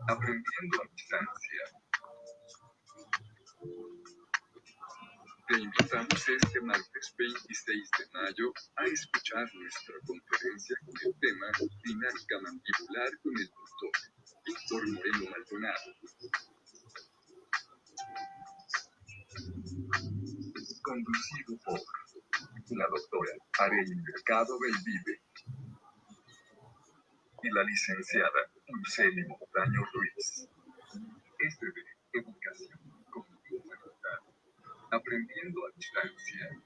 Aprendiendo a distancia. Te invitamos este martes 26 de mayo a escuchar nuestra conferencia con el tema Dinámica Mandibular con el doctor Víctor Moreno Maldonado. Conducido por la doctora Arely Mercado Belvive y la licenciada Lucely Montaño Ruiz. Es de educación continua, aprendiendo a distancia.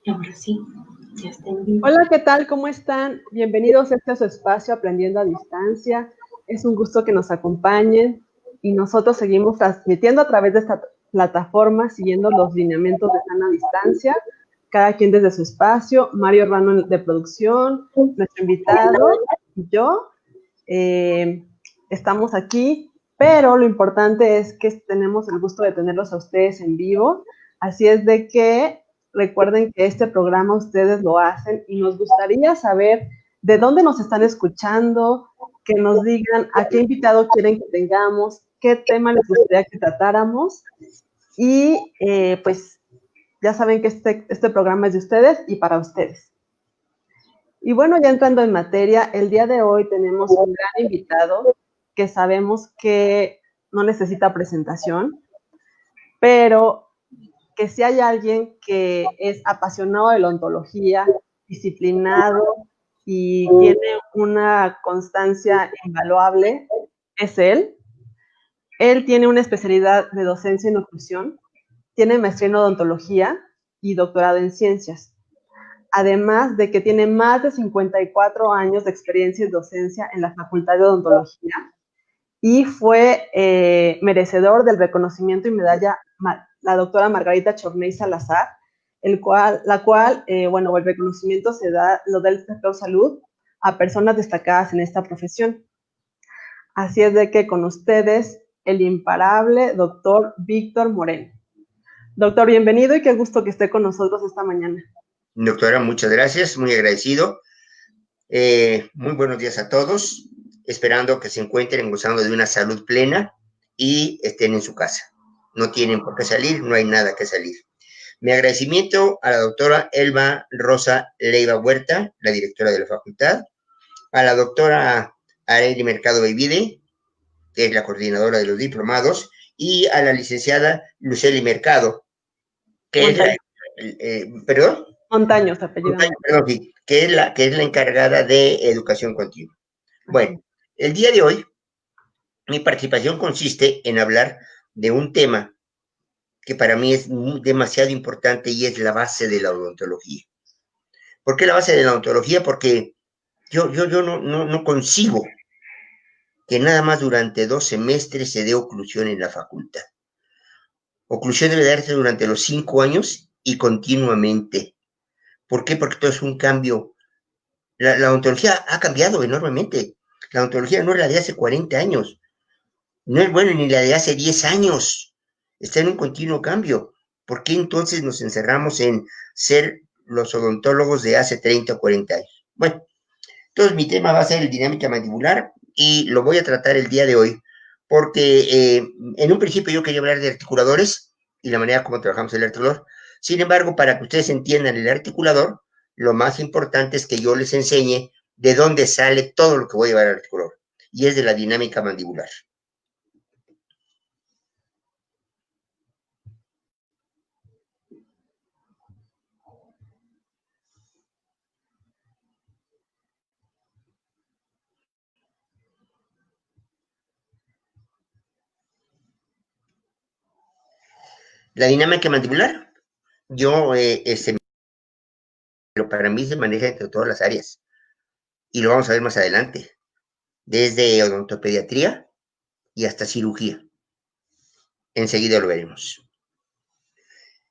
Ahora sí, ya está en vivo. Hola, ¿qué tal? ¿Cómo están? Bienvenidos a este su espacio Aprendiendo a Distancia. Es un gusto que nos acompañen y nosotros seguimos transmitiendo a través de esta plataforma, siguiendo los lineamientos de sana distancia, cada quien desde su espacio. Mario Urbano de producción, nuestro invitado y yo estamos aquí, pero lo importante es que tenemos el gusto de tenerlos a ustedes en vivo, así es de que recuerden que este programa ustedes lo hacen y nos gustaría saber de dónde nos están escuchando, que nos digan a qué invitado quieren que tengamos, qué tema les gustaría que tratáramos y pues ya saben que este programa es de ustedes y para ustedes. Y bueno, ya entrando en materia, el día de hoy tenemos un gran invitado que sabemos que no necesita presentación, pero que si hay alguien que es apasionado de la odontología, disciplinado y tiene una constancia invaluable, es él. Él tiene una especialidad de docencia en oclusión, tiene maestría en odontología y doctorado en ciencias. Además de que tiene más de 54 años de experiencia en docencia en la Facultad de Odontología y fue merecedor del reconocimiento y medalla la doctora Margarita Chorney Salazar, el reconocimiento lo da el sector salud a personas destacadas en esta profesión. Así es de que con ustedes, el imparable doctor Víctor Moreno. Doctor, bienvenido y qué gusto que esté con nosotros esta mañana. Doctora, muchas gracias, muy agradecido. Muy buenos días a todos, esperando que se encuentren gozando de una salud plena y estén en su casa. No tienen por qué salir, no hay nada que salir. Mi agradecimiento a la doctora Elba Rosa Leiva Huerta, la directora de la facultad, a la doctora Arely Mercado Belvive, que es la coordinadora de los diplomados, y a la licenciada Lucely Mercado, que es la... ¿Perdón? Montaño, su apellido. Perdón, sí, que es la encargada de educación continua. Bueno, el día de hoy, mi participación consiste en hablar de un tema que para mí es demasiado importante y es la base de la odontología. ¿Por qué la base de la odontología? Porque yo no concibo que nada más durante 2 semestres se dé oclusión en la facultad. Oclusión debe darse durante los 5 años y continuamente. ¿Por qué? Porque todo es un cambio. La odontología ha cambiado enormemente. La odontología no es la de hace 40 años. No es bueno ni la de hace 10 años. Está en un continuo cambio. ¿Por qué entonces nos encerramos en ser los odontólogos de hace 30 o 40 años? Bueno, entonces mi tema va a ser el dinámica mandibular y lo voy a tratar el día de hoy porque en un principio yo quería hablar de articuladores y la manera como trabajamos el articulador. Sin embargo, para que ustedes entiendan el articulador, lo más importante es que yo les enseñe de dónde sale todo lo que voy a llevar al articulador, y es de la dinámica mandibular. La dinámica mandibular, pero para mí se maneja entre todas las áreas, y lo vamos a ver más adelante, desde odontopediatría y hasta cirugía. Enseguida lo veremos.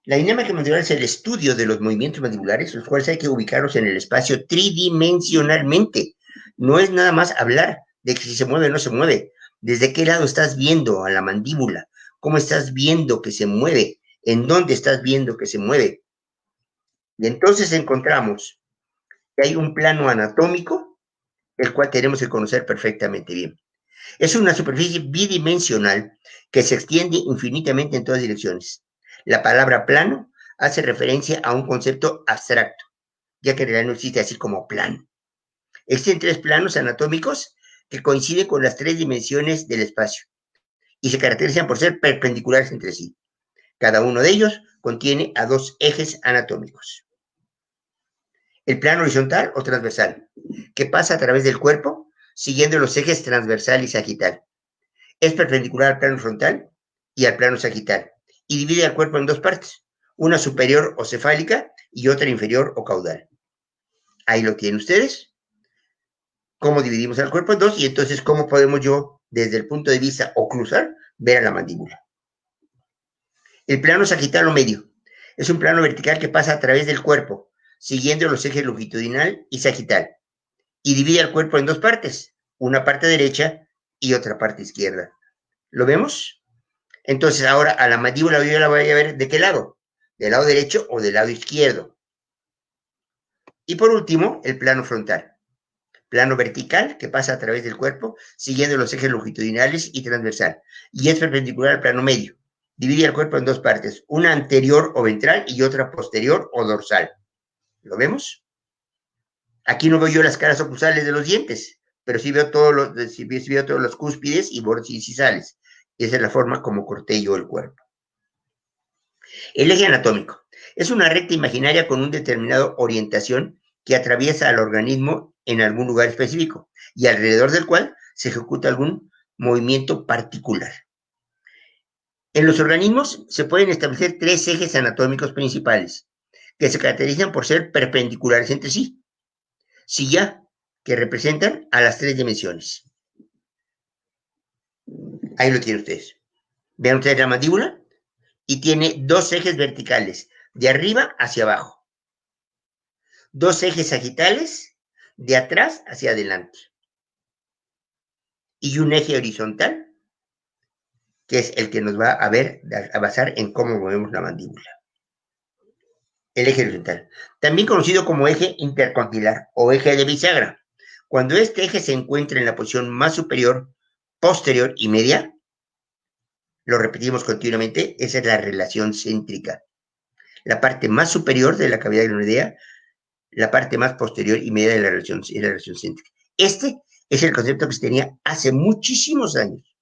La dinámica mandibular es el estudio de los movimientos mandibulares, los cuales hay que ubicarlos en el espacio tridimensionalmente. No es nada más hablar de que si se mueve o no se mueve, desde qué lado estás viendo a la mandíbula, cómo estás viendo que se mueve, en dónde estás viendo que se mueve. Y entonces encontramos que hay un plano anatómico, el cual tenemos que conocer perfectamente bien. Es una superficie bidimensional que se extiende infinitamente en todas direcciones. La palabra plano hace referencia a un concepto abstracto, ya que en realidad no existe así como plano. Existen 3 planos anatómicos que coinciden con las 3 dimensiones del espacio y se caracterizan por ser perpendiculares entre sí. Cada uno de ellos contiene a 2 ejes anatómicos. El plano horizontal o transversal, que pasa a través del cuerpo siguiendo los ejes transversal y sagital. Es perpendicular al plano frontal y al plano sagital y divide al cuerpo en 2 partes, una superior o cefálica y otra inferior o caudal. Ahí lo tienen ustedes. Cómo dividimos al cuerpo en 2 y entonces cómo podemos yo, desde el punto de vista oclusal, ver a la mandíbula. El plano sagital o medio es un plano vertical que pasa a través del cuerpo, siguiendo los ejes longitudinal y sagital, y divide al cuerpo en 2 partes, una parte derecha y otra parte izquierda. ¿Lo vemos? Entonces ahora a la mandíbula yo la voy a ver ¿de qué lado? ¿Del lado derecho o del lado izquierdo? Y por último, el plano frontal. Plano vertical que pasa a través del cuerpo, siguiendo los ejes longitudinales y transversal, y es perpendicular al plano medio. Divide el cuerpo en 2 partes, una anterior o ventral y otra posterior o dorsal. ¿Lo vemos? Aquí no veo yo las caras oclusales de los dientes, pero sí veo todos los cúspides y bordes incisales. Esa es la forma como corté yo el cuerpo. El eje anatómico es una recta imaginaria con una determinada orientación que atraviesa al organismo en algún lugar específico y alrededor del cual se ejecuta algún movimiento particular. En los organismos se pueden establecer 3 ejes anatómicos principales que se caracterizan por ser perpendiculares entre sí, silla, que representan a las 3 dimensiones. Ahí lo tienen ustedes. Vean ustedes la mandíbula y tiene 2 ejes verticales, de arriba hacia abajo. 2 ejes sagitales, de atrás hacia adelante. Y un eje horizontal, que es el que nos va a basar en cómo movemos la mandíbula. El eje horizontal, también conocido como eje intercondilar o eje de bisagra. Cuando este eje se encuentra en la posición más superior, posterior y media, lo repetimos continuamente, esa es la relación céntrica. La parte más superior de la cavidad glenoidea, la parte más posterior y media de la relación céntrica. Este es el concepto que se tenía hace muchísimos años.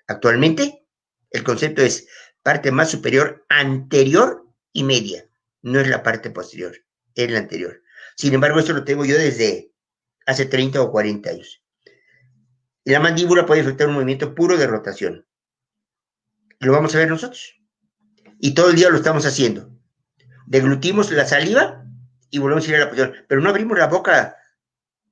Actualmente, el concepto es parte más superior, anterior y media. No es la parte posterior, es la anterior. Sin embargo, esto lo tengo yo desde hace 30 o 40 años. La mandíbula puede efectuar un movimiento puro de rotación. Lo vamos a ver nosotros. Y todo el día lo estamos haciendo. Deglutimos la saliva y volvemos a ir a la posición. Pero no abrimos la boca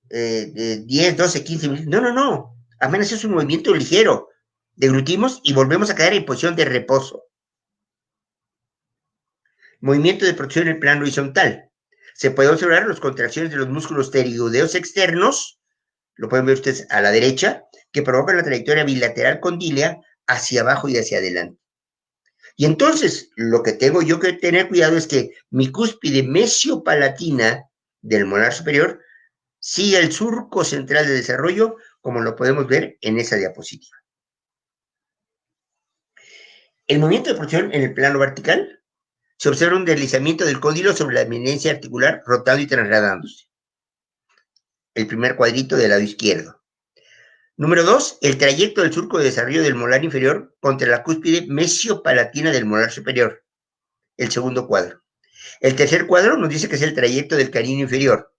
10, 12, 15 minutos. No. Apenas es un movimiento ligero. Deglutimos y volvemos a caer en posición de reposo. Movimiento de protección en el plano horizontal. Se puede observar las contracciones de los músculos pterigoideos externos, lo pueden ver ustedes a la derecha, que provocan la trayectoria bilateral condílea hacia abajo y hacia adelante. Y entonces, lo que tengo yo que tener cuidado es que mi cúspide mesiopalatina del molar superior siga el surco central de desarrollo, como lo podemos ver en esa diapositiva. El movimiento de protección en el plano vertical se observa un deslizamiento del cóndilo sobre la eminencia articular, rotando y trasladándose. El primer cuadrito del lado izquierdo. Número 2, el trayecto del surco de desarrollo del molar inferior contra la cúspide mesiopalatina del molar superior. El segundo cuadro. El tercer cuadro nos dice que es el trayecto del canino inferior.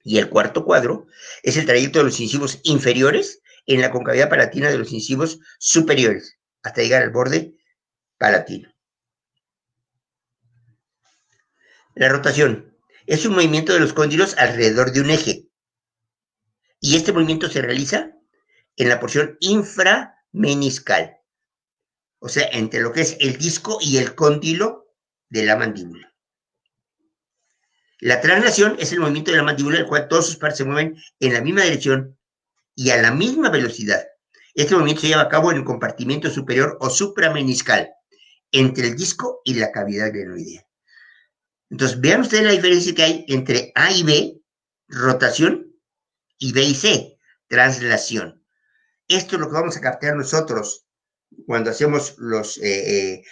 Y el cuarto cuadro es el trayecto de los incisivos inferiores en la concavidad palatina de los incisivos superiores, hasta llegar al borde palatino. La rotación es un movimiento de los cóndilos alrededor de un eje. Y este movimiento se realiza en la porción inframeniscal, o sea, entre lo que es el disco y el cóndilo de la mandíbula. La traslación es el movimiento de la mandíbula, en el cual todas sus partes se mueven en la misma dirección y a la misma velocidad. Este movimiento se lleva a cabo en el compartimento superior o suprameniscal, entre el disco y la cavidad glenoidea. Entonces, vean ustedes la diferencia que hay entre A y B, rotación, y B y C, traslación. Esto es lo que vamos a captar nosotros cuando hacemos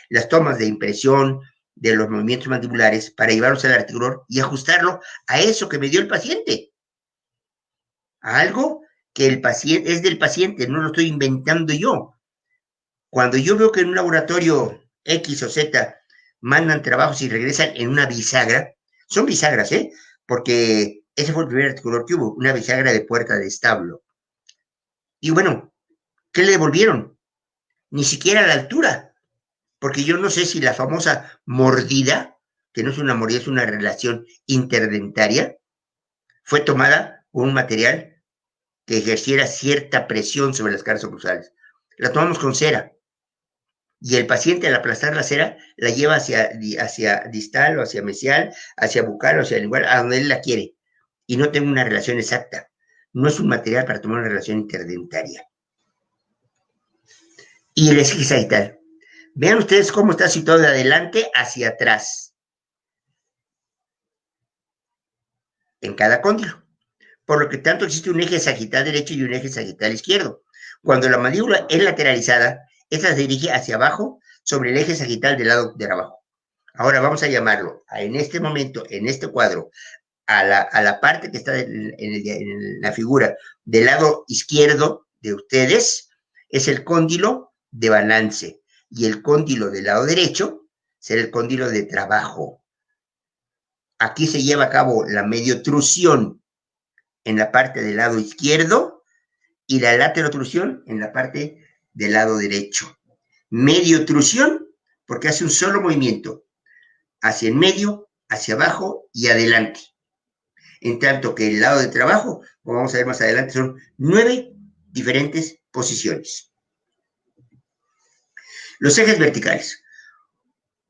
las tomas de impresión de los movimientos mandibulares para llevarlos al articulador y ajustarlo a eso que me dio el paciente. A algo que el paciente es del paciente, no lo estoy inventando yo. Cuando yo veo que en un laboratorio X o Z mandan trabajos y regresan en una bisagra, son bisagras, porque ese fue el primer articulador que hubo, una bisagra de puerta de establo. Y bueno, ¿qué le devolvieron? Ni siquiera a la altura, porque yo no sé si la famosa mordida, que no es una mordida, es una relación interdentaria, fue tomada con un material que ejerciera cierta presión sobre las caras oclusales. La tomamos con cera, y el paciente al aplastar la cera la lleva hacia distal o hacia mesial, hacia bucal o hacia lingual, a donde él la quiere, y no tengo una relación exacta. No es un material para tomar una relación interdentaria. Y el eje sagital. Vean ustedes cómo está situado de adelante hacia atrás en cada cóndilo. Por lo que tanto existe un eje sagital derecho y un eje sagital izquierdo. Cuando la mandíbula es lateralizada, esta se dirige hacia abajo sobre el eje sagital del lado de abajo. Ahora vamos a llamarlo, en este momento, en este cuadro, a la parte que está en la figura del lado izquierdo de ustedes, es el cóndilo de balance. Y el cóndilo del lado derecho será el cóndilo de trabajo. Aquí se lleva a cabo la mediotrusión en la parte del lado izquierdo y la laterotrusión en la parte del lado derecho. Mediotrusión porque hace un solo movimiento, hacia el medio, hacia abajo y adelante. En tanto que el lado de trabajo, como vamos a ver más adelante, son 9 diferentes posiciones. Los ejes verticales.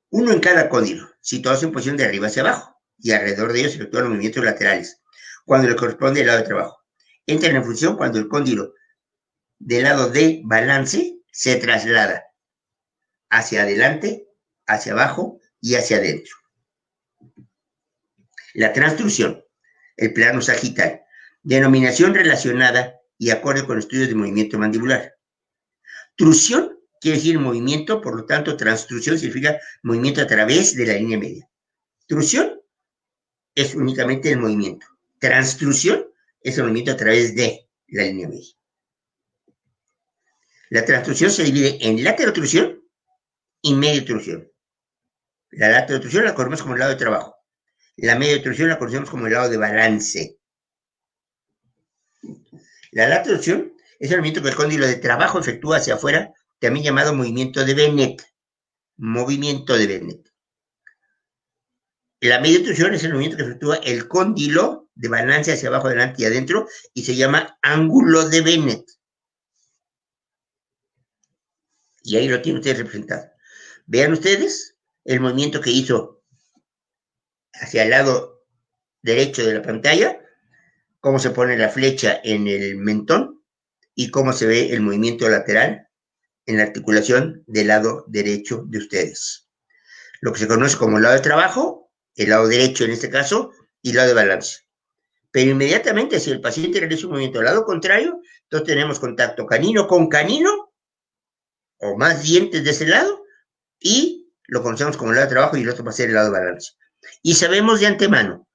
Uno en cada cóndilo, situados en posición de arriba hacia abajo, y alrededor de ellos se efectúan los movimientos laterales, cuando le corresponde el lado de trabajo. Entran en función cuando el cóndilo del lado de balance se traslada hacia adelante, hacia abajo y hacia adentro. La transtrucción, el plano sagital, denominación relacionada y acorde con estudios de movimiento mandibular. Trusión quiere decir movimiento, por lo tanto, transtrucción significa movimiento a través de la línea media. Trusión es únicamente el movimiento. Transtrucción es el movimiento a través de la línea media. La transtrucción se divide en laterotrusión y mediotrusión. La laterotrusión la conocemos como el lado de trabajo. La mediotrusión la conocemos como el lado de balance. La laterotrusión es el movimiento que el cóndilo de trabajo efectúa hacia afuera, también llamado movimiento de Bennett. Movimiento de Bennett. La mediotrusión es el movimiento que efectúa el cóndilo de balance hacia abajo, adelante y adentro, y se llama ángulo de Bennett. Y ahí lo tienen ustedes representado. Vean ustedes el movimiento que hizo hacia el lado derecho de la pantalla, cómo se pone la flecha en el mentón y cómo se ve el movimiento lateral en la articulación del lado derecho de ustedes. Lo que se conoce como el lado de trabajo, el lado derecho en este caso, y el lado de balance. Pero inmediatamente, si el paciente realiza un movimiento al lado contrario, entonces tenemos contacto canino con canino, o más dientes de ese lado, y lo conocemos como el lado de trabajo y el otro va a ser el lado de balance. Y sabemos de antemano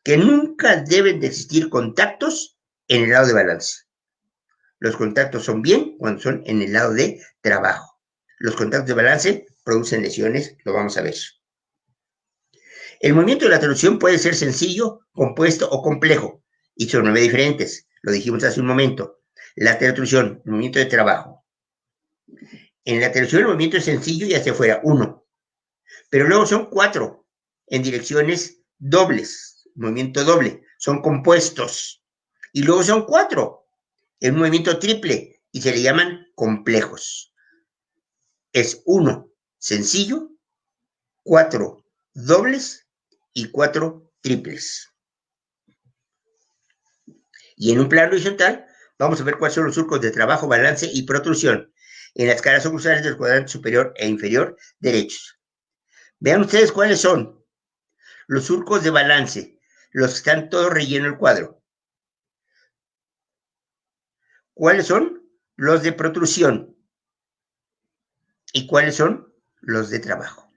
que nunca deben de existir contactos en el lado de balance. Los contactos son bien cuando son en el lado de trabajo. Los contactos de balance producen lesiones, lo vamos a ver. El movimiento de la traducción puede ser sencillo, compuesto o complejo, y son 9 diferentes, lo dijimos hace un momento. La traducción, el movimiento de trabajo. En la traducción el movimiento es sencillo y hacia afuera, 1. Pero luego son 4 en direcciones dobles, movimiento doble, son compuestos. Y luego son 4 en un movimiento triple y se le llaman complejos. Es 1 sencillo, 4 dobles y 4 triples. Y en un plano horizontal vamos a ver cuáles son los surcos de trabajo, balance y protrusión en las caras oclusales del cuadrante superior e inferior derechos. Vean ustedes cuáles son. los surcos de balance, los que están todos relleno el cuadro. ¿Cuáles son? Los de protrusión. ¿Y cuáles son? Los de trabajo.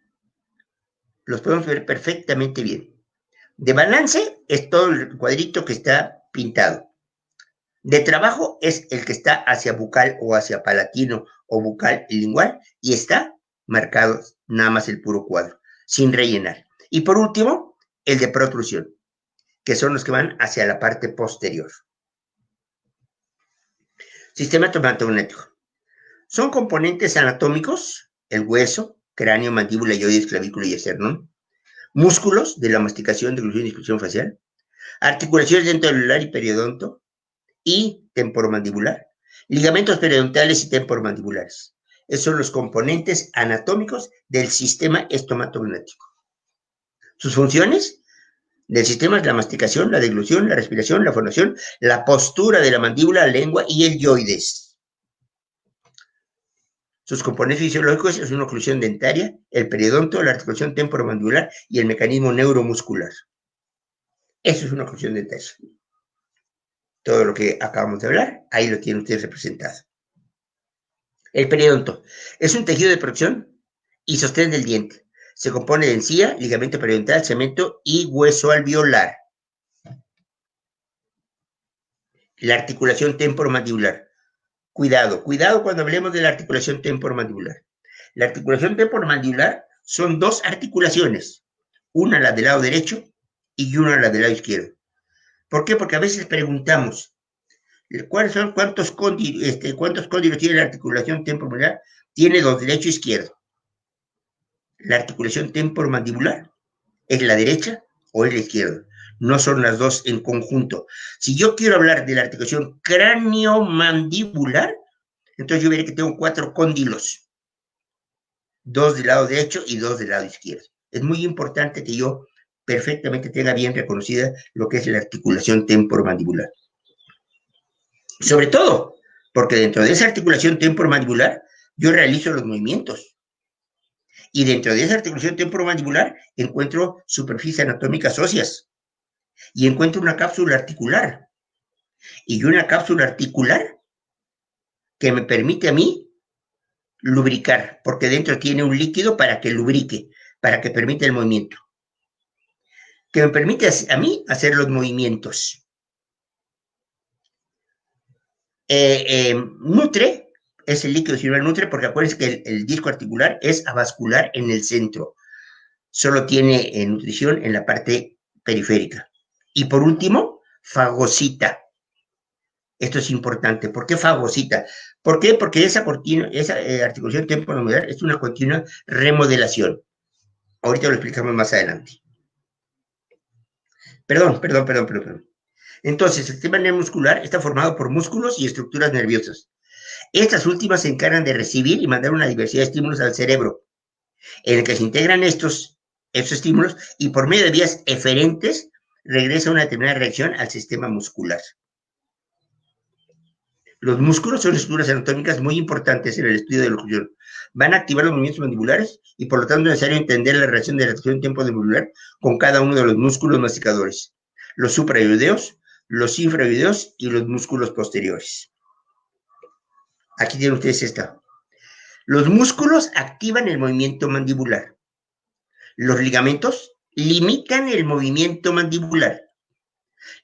Los podemos ver perfectamente bien. De balance es todo el cuadrito que está pintado. De trabajo es el que está hacia bucal o hacia palatino o bucal y lingual y está marcado nada más el puro cuadro, sin rellenar. Y por último, el de protrusión, que son los que van hacia la parte posterior. Sistema tomatogenético. Son componentes anatómicos, el hueso, cráneo, mandíbula, yoides, clavícula y esternón, músculos de la masticación, deglución y expulsión facial, articulaciones dentro del anular y periodonto y temporomandibular, ligamentos periodontales y temporomandibulares. Esos son los componentes anatómicos del sistema estomatognático. Sus funciones del sistema es la masticación, la deglución, la respiración, la fonación, la postura de la mandíbula, la lengua y el yoides. Sus componentes fisiológicos es una oclusión dentaria, el periodonto, la articulación temporomandibular y el mecanismo neuromuscular. Eso es una oclusión dentaria. Todo lo que acabamos de hablar, ahí lo tienen ustedes representado. El periodonto es un tejido de protección y sostén del diente. Se compone de encía, ligamento periodontal, cemento y hueso alveolar. La articulación temporomandibular. Cuidado cuando hablemos de la articulación temporomandibular. La articulación temporomandibular son dos articulaciones, una la del lado derecho y una la del lado izquierdo. ¿Por qué? Porque a veces preguntamos, ¿cuántos cóndilos tiene la articulación temporomandibular? Tiene dos, derecho e izquierdo. La articulación temporomandibular es la derecha o es la izquierda. No son las dos en conjunto. Si yo quiero hablar de la articulación cráneo-mandibular, entonces yo veré que tengo 4 cóndilos. 2 del lado derecho y 2 del lado izquierdo. Es muy importante que yo perfectamente tenga bien reconocida lo que es la articulación temporomandibular. Sobre todo, porque dentro de esa articulación temporomandibular yo realizo los movimientos. Y dentro de esa articulación temporomandibular encuentro superficies anatómicas óseas. Y encuentro una cápsula articular. Y una cápsula articular que me permite a mí lubricar, porque dentro tiene un líquido para que lubrique, para que permita el movimiento. Que me permite a mí hacer los movimientos. Nutre, es el líquido cerebral nutre, porque acuérdense que el disco articular es avascular en el centro. Solo tiene nutrición en la parte periférica. Y por último, fagocita. Esto es importante. ¿Por qué fagocita? ¿Por qué? Porque esa articulación temporomandibular es una continua remodelación. Ahorita lo explicamos más adelante. Perdón. Entonces, el sistema neuromuscular está formado por músculos y estructuras nerviosas. Estas últimas se encargan de recibir y mandar una diversidad de estímulos al cerebro, en el que se integran estos estímulos y por medio de vías eferentes regresa una determinada reacción al sistema muscular. Los músculos son estructuras anatómicas muy importantes en el estudio de la oclusión. Van a activar los movimientos mandibulares y por lo tanto es necesario entender la relación de la acción temporomandibular con cada uno de los músculos masticadores, los suprayoideos, los infrayoideos y los músculos posteriores. Aquí tienen ustedes esta. Los músculos activan el movimiento mandibular. Los ligamentos limitan el movimiento mandibular.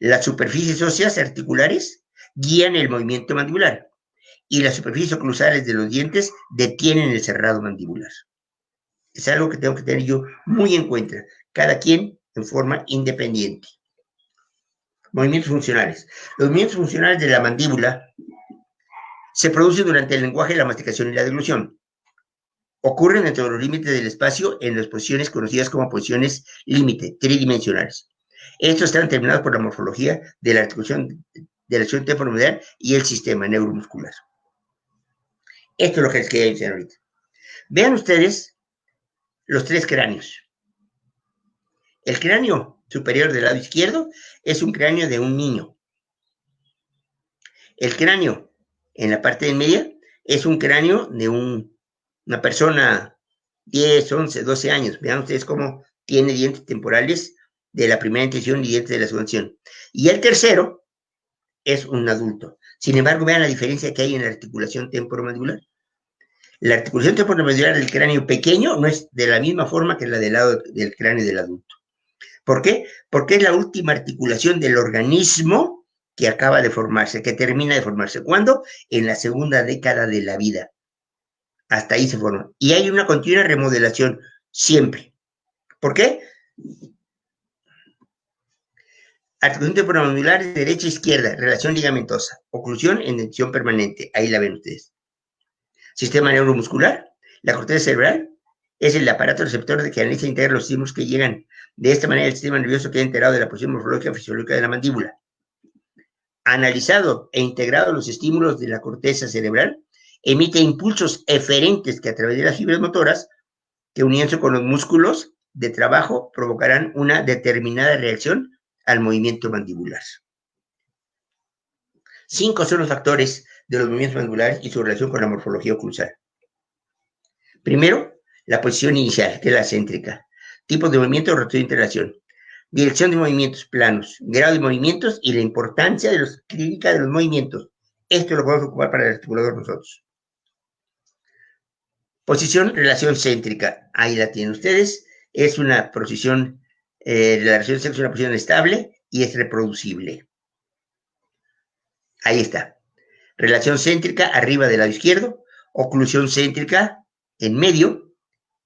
Las superficies óseas articulares guían el movimiento mandibular y las superficies oclusales de los dientes detienen el cerrado mandibular. Es algo que tengo que tener yo muy en cuenta, cada quien en forma independiente. Movimientos funcionales. Los movimientos funcionales de la mandíbula se producen durante el lenguaje, la masticación y la deglución. Ocurren dentro de los límites del espacio en las posiciones conocidas como posiciones límite, tridimensionales. Estos están determinados por la morfología de la articulación de la acción temporomandibular y el sistema neuromuscular. Esto es lo que les quería enseñar ahorita. Vean ustedes los 3 cráneos. El cráneo superior del lado izquierdo es un cráneo de un niño. El cráneo en la parte de media es un cráneo de una persona 10, 11, 12 años. Vean ustedes cómo tiene dientes temporales de la primera intención y dientes de la segunda intención. Y el tercero es un adulto. Sin embargo, vean la diferencia que hay en la articulación temporomandibular. La articulación temporomandibular del cráneo pequeño no es de la misma forma que la del lado del cráneo del adulto. ¿Por qué? Porque es la última articulación del organismo que acaba de formarse, que termina de formarse. ¿Cuándo? En la segunda década de la vida. Hasta ahí se forma. Y hay una continua remodelación siempre. ¿Por qué? Articulación temporomandibular de derecha a izquierda, relación ligamentosa, oclusión en tensión permanente. Ahí la ven ustedes. Sistema neuromuscular, la corteza cerebral es el aparato receptor que analiza e integra los estímulos que llegan. De esta manera, el sistema nervioso queda enterado de la posición morfológica y fisiológica de la mandíbula. Analizado e integrado los estímulos de la corteza cerebral, emite impulsos eferentes que a través de las fibras motoras, que uniéndose con los músculos de trabajo, provocarán una determinada reacción al movimiento mandibular. 5 son los factores de los movimientos mandibulares y su relación con la morfología oclusal. Primero, la posición inicial, que es la céntrica. Tipos de movimiento, rotación e interrelación. Dirección de movimientos planos, grado de movimientos y la importancia de los clínica de los movimientos. Esto lo podemos ocupar para el articulador nosotros. Posición, relación céntrica. Ahí la tienen ustedes. Es una posición, la relación céntrica es una posición estable y es reproducible. Ahí está. Relación céntrica arriba del lado izquierdo. Oclusión céntrica en medio,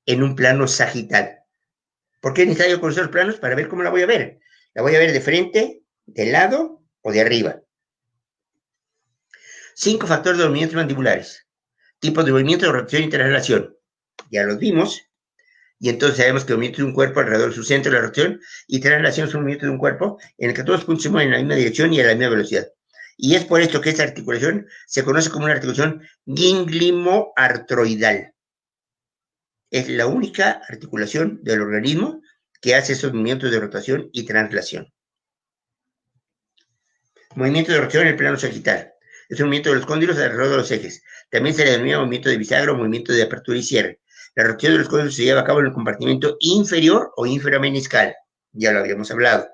en un plano sagital. ¿Por qué necesito yo conocer los planos? Para ver cómo la voy a ver. La voy a ver de frente, de lado o de arriba. 5 factores de movimientos mandibulares. Tipos de movimiento de rotación y interrelación. Ya los vimos. Y entonces sabemos que el movimiento de un cuerpo alrededor de su centro de la rotación y translación es un movimiento de un cuerpo en el que todos los puntos se mueven en la misma dirección y a la misma velocidad. Y es por esto que esta articulación se conoce como una articulación gínglimo-artroidal. Es la única articulación del organismo que hace esos movimientos de rotación y translación. Movimiento de rotación en el plano sagital. Es un movimiento de los cóndilos alrededor de los ejes. También se le denomina movimiento de bisagra o movimiento de apertura y cierre. La rotación de los cóndilos se lleva a cabo en el compartimento inferior o inframeniscal. Ya lo habíamos hablado.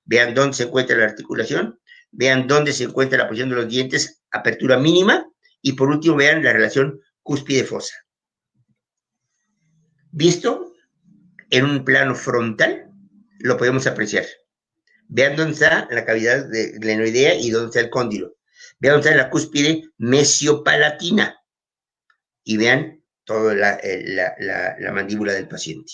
Vean dónde se encuentra la articulación. Vean dónde se encuentra la posición de los dientes, apertura mínima. Y por último, vean la relación cúspide-fosa. Visto en un plano frontal, lo podemos apreciar. Vean dónde está la cavidad glenoidea y dónde está el cóndilo. Vean dónde está la cúspide mesiopalatina. Y vean toda la mandíbula del paciente.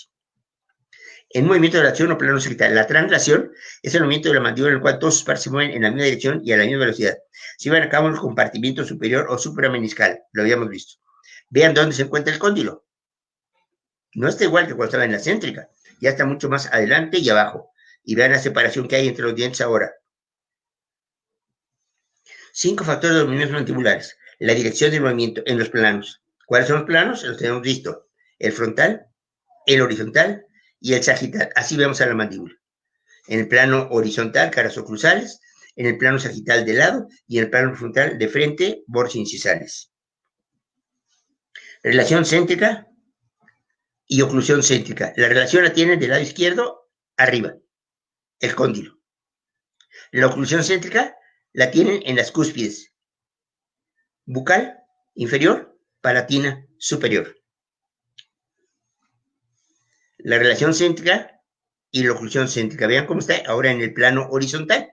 En movimiento de relación o plano sagital, la translación es el movimiento de la mandíbula en el cual todos sus pares se mueven en la misma dirección y a la misma velocidad. Se llevan a cabo en el compartimento superior o suprameniscal. Lo habíamos visto. Vean dónde se encuentra el cóndilo. No está igual que cuando estaba en la céntrica. Ya está mucho más adelante y abajo. Y vean la separación que hay entre los dientes ahora. 5 factores de los movimientos mandibulares. La dirección del movimiento en los planos. ¿Cuáles son los planos? Los tenemos visto. El frontal, el horizontal y el sagital. Así vemos a la mandíbula. En el plano horizontal, caras oclusales. En el plano sagital de lado. Y en el plano frontal de frente, bordes incisales. Relación céntrica y oclusión céntrica. La relación la tienen del lado izquierdo arriba, el cóndilo. La oclusión céntrica la tienen en las cúspides. Bucal inferior, palatina superior. La relación céntrica y la oclusión céntrica. Vean cómo está ahora en el plano horizontal.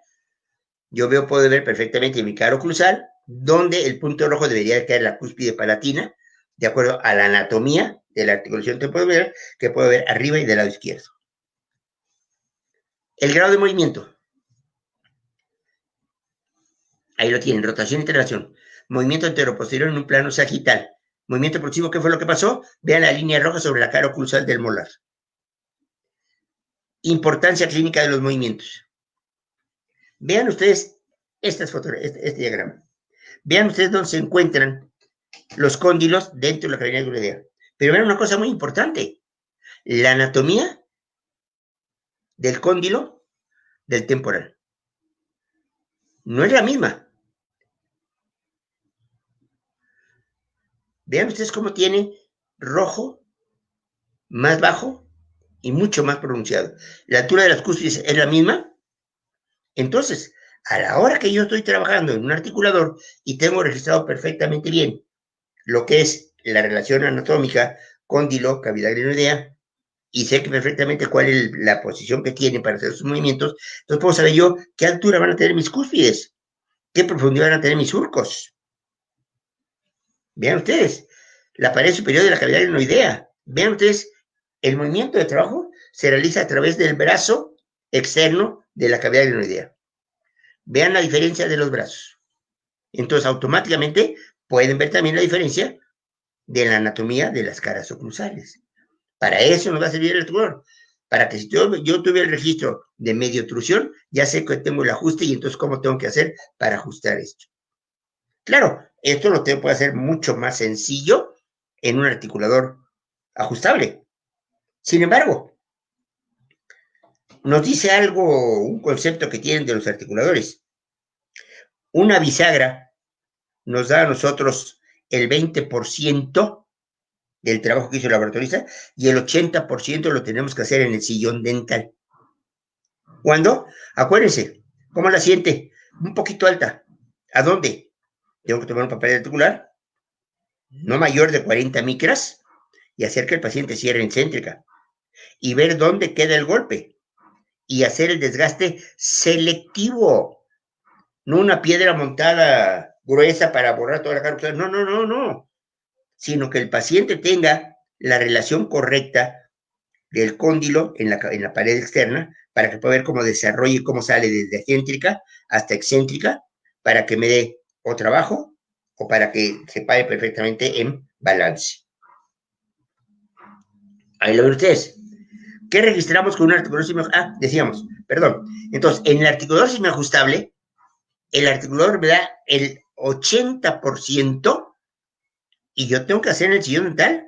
Yo puedo ver perfectamente en mi cara oclusal donde el punto rojo debería caer la cúspide palatina, de acuerdo a la anatomía de la articulación temporomandibular que puedo ver arriba y del lado izquierdo. El grado de movimiento. Ahí lo tienen, rotación y traslación. Movimiento anteroposterior en un plano sagital. Movimiento próximo, ¿qué fue lo que pasó? Vean la línea roja sobre la cara oclusal del molar. Importancia clínica de los movimientos. Vean ustedes estas fotografías, este diagrama. Vean ustedes dónde se encuentran los cóndilos dentro de la cavidad glenoidea. Pero vean una cosa muy importante. La anatomía del cóndilo del temporal. No es la misma. Vean ustedes cómo tiene rojo más bajo y mucho más pronunciado. La altura de las cúspides es la misma. Entonces, a la hora que yo estoy trabajando en un articulador y tengo registrado perfectamente bien lo que es la relación anatómica, cóndilo, cavidad glenoidea, y sé que perfectamente cuál es la posición que tiene para hacer sus movimientos, entonces puedo saber yo qué altura van a tener mis cúspides, qué profundidad van a tener mis surcos. Vean ustedes, la pared superior de la cavidad glenoidea. Vean ustedes, el movimiento de trabajo se realiza a través del brazo externo de la cavidad glenoidea. Vean la diferencia de los brazos. Entonces, automáticamente pueden ver también la diferencia de la anatomía de las caras oclusales. Para eso nos va a servir el articulador. Para que si yo tuve el registro de medio obtrusión, ya sé que tengo el ajuste y entonces cómo tengo que hacer para ajustar esto. Claro, esto lo puedo hacer mucho más sencillo en un articulador ajustable. Sin embargo, nos dice algo, un concepto que tienen de los articuladores. Una bisagra nos da a nosotros el 20% del trabajo que hizo el laboratorista y el 80% lo tenemos que hacer en el sillón dental. ¿Cuándo? Acuérdense, ¿cómo la siente? Un poquito alta. ¿A dónde? Tengo que tomar un papel articular, no mayor de 40 micras, y hacer que el paciente cierre en céntrica. Y ver dónde queda el golpe. Y hacer el desgaste selectivo. No una piedra montada gruesa para borrar toda la cara. No, no, no, no. Sino que el paciente tenga la relación correcta del cóndilo en la pared externa para que pueda ver cómo desarrolla y cómo sale desde céntrica hasta excéntrica para que me dé o trabajo o para que se pare perfectamente en balance. Ahí lo ven ustedes. ¿Qué registramos con un articulador semiajustable? Decíamos, perdón. Entonces, en el articulador semiajustable, el articulador me da el 80% y yo tengo que hacer en el sillón dental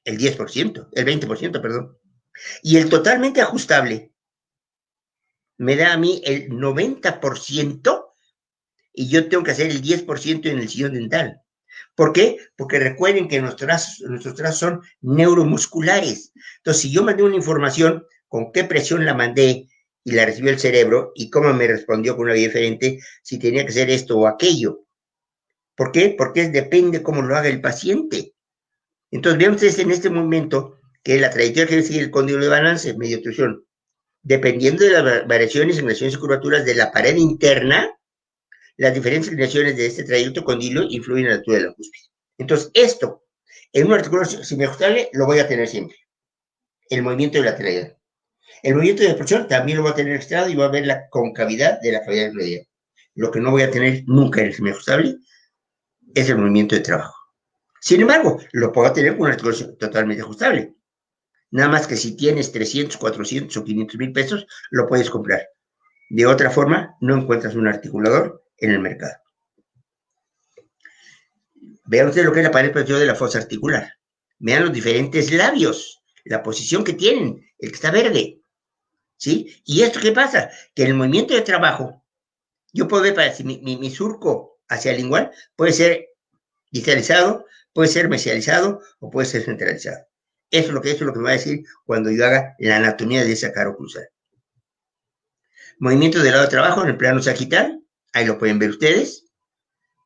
el 10%, el 20%, perdón. Y el totalmente ajustable me da a mí el 90% y yo tengo que hacer el 10% en el sillón dental. ¿Por qué? Porque recuerden que nuestros trazos son neuromusculares. Entonces, si yo mandé una información, con qué presión la mandé y la recibió el cerebro y cómo me respondió con una vía diferente, si tenía que hacer esto o aquello. ¿Por qué? Porque depende cómo lo haga el paciente. Entonces, vean ustedes en este momento que la trayectoria que debe seguir el cóndilo de balance, medio obtrusión, dependiendo de las variaciones, inclinaciones y curvaturas de la pared interna, las diferentes inclinaciones de este trayecto condilo influyen en la altura de la cúspide. Entonces, esto, en un articulador semiajustable, lo voy a tener siempre. El movimiento de lateralidad. El movimiento de explosión también lo voy a tener registrado y voy a ver la concavidad de la cavidad glenoidea. Lo que no voy a tener nunca en el semiajustable es el movimiento de trabajo. Sin embargo, lo puedo tener con un articulador totalmente ajustable. Nada más que si tienes 300, 400 o 500 mil pesos, lo puedes comprar. De otra forma, no encuentras un articulador en el mercado. Vean ustedes lo que es la pared posterior de la fosa articular. Vean los diferentes labios, la posición que tienen, el que está verde. ¿Sí? ¿Y esto qué pasa? Que en el movimiento de trabajo, yo puedo ver para si mi surco hacia el lingual puede ser distalizado, puede ser mesializado o puede ser centralizado. Eso es lo que me va a decir cuando yo haga la anatomía de esa cara oclusal. Movimiento del lado de trabajo en el plano sagital, ahí lo pueden ver ustedes,